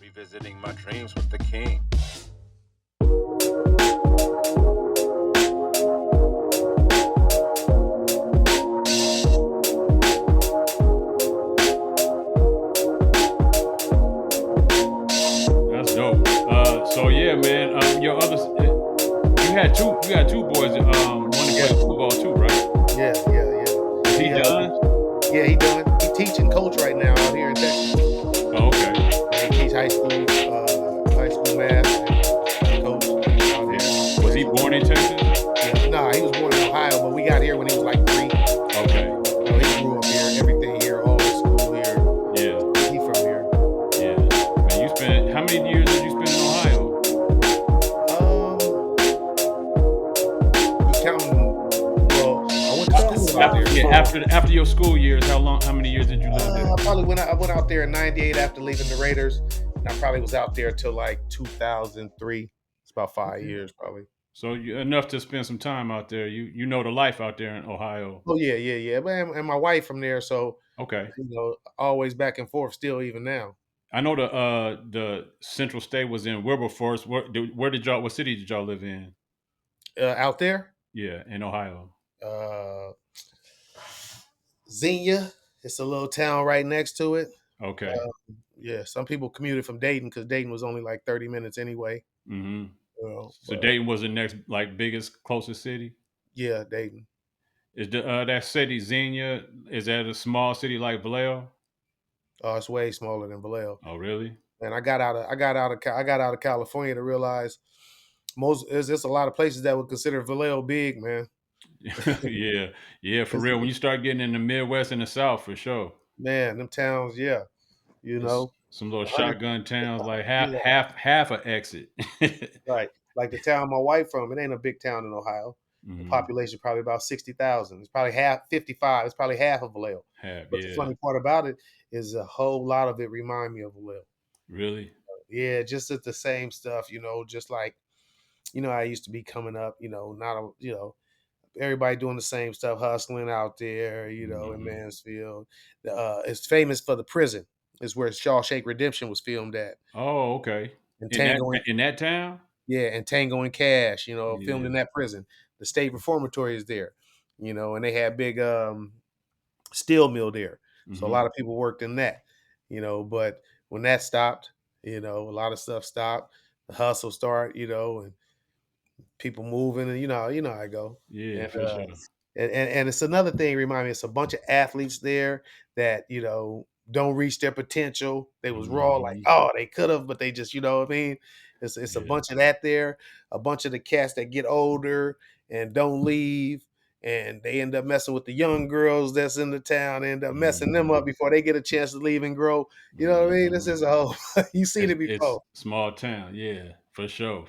Revisiting my dreams with the king. That's dope. So yeah, man. You had two boys that want to play football too, right? Yeah. Is he done? Yeah, he done. He teaching coach right now out here in Texas. Oh, okay. He teach high school math and coach out here. Was he born in Texas? Yeah. Nah, he was born in Ohio, but we got here when he was like 3. Okay. So he grew up here, everything here, all his school here. Yeah. He from here. Yeah. Man, how many years did you spend in Ohio? You counting? Well, I went to school out there. Yeah, after your school years, how many years did you live there? I went out there in '98 after leaving the Raiders. And I probably was out there till like 2003. It's about 5 years, probably. So enough to spend some time out there. You know the life out there in Ohio. Oh yeah. And my wife from there, so Okay. Always back and forth. Still, even now. I know the Central State was in Wilberforce. What city did y'all live in? Out there? Yeah, in Ohio. Xenia. It's a little town right next to it. Okay. Yeah, some people commuted from Dayton because Dayton was only like 30 minutes anyway. Mm-hmm. So Dayton was the next biggest, closest city? Yeah, Dayton. Is that city Xenia? Is that a small city like Vallejo? Oh, it's way smaller than Vallejo. Oh, really? And I got out of California to realize there's a lot of places that would consider Vallejo big, man. yeah, for real. When you start getting in the Midwest and the South, for sure. Man, them towns, yeah. Some little shotgun towns, like half an exit. Right. Like the town my wife from, it ain't a big town in Ohio. Mm-hmm. The population probably about 60,000. It's probably 55. It's probably half of Vallejo. But the funny part about it is a whole lot of it remind me of Vallejo. Really? Yeah, just at the same stuff, just like, I used to be coming up, everybody doing the same stuff, hustling out there, in Mansfield. It's famous for the prison. It's where Shawshank Redemption was filmed at. Oh, okay. In that town? Yeah, and Tango and Cash, filmed in that prison. The State Reformatory is there, and they had big steel mill there. Mm-hmm. So a lot of people worked in that, but when that stopped, a lot of stuff stopped. The hustle started, and people moving, and how I go. Yeah, and, for sure. And it's another thing. Remind me, it's a bunch of athletes there that don't reach their potential. They was raw, like they could have, but they just what I mean. It's a bunch of that there. A bunch of the cats that get older and don't leave, and they end up messing with the young girls that's in the town. End up messing them up before they get a chance to leave and grow. You know what I mean? This is a whole. You seen it before. It's small town, yeah, for sure.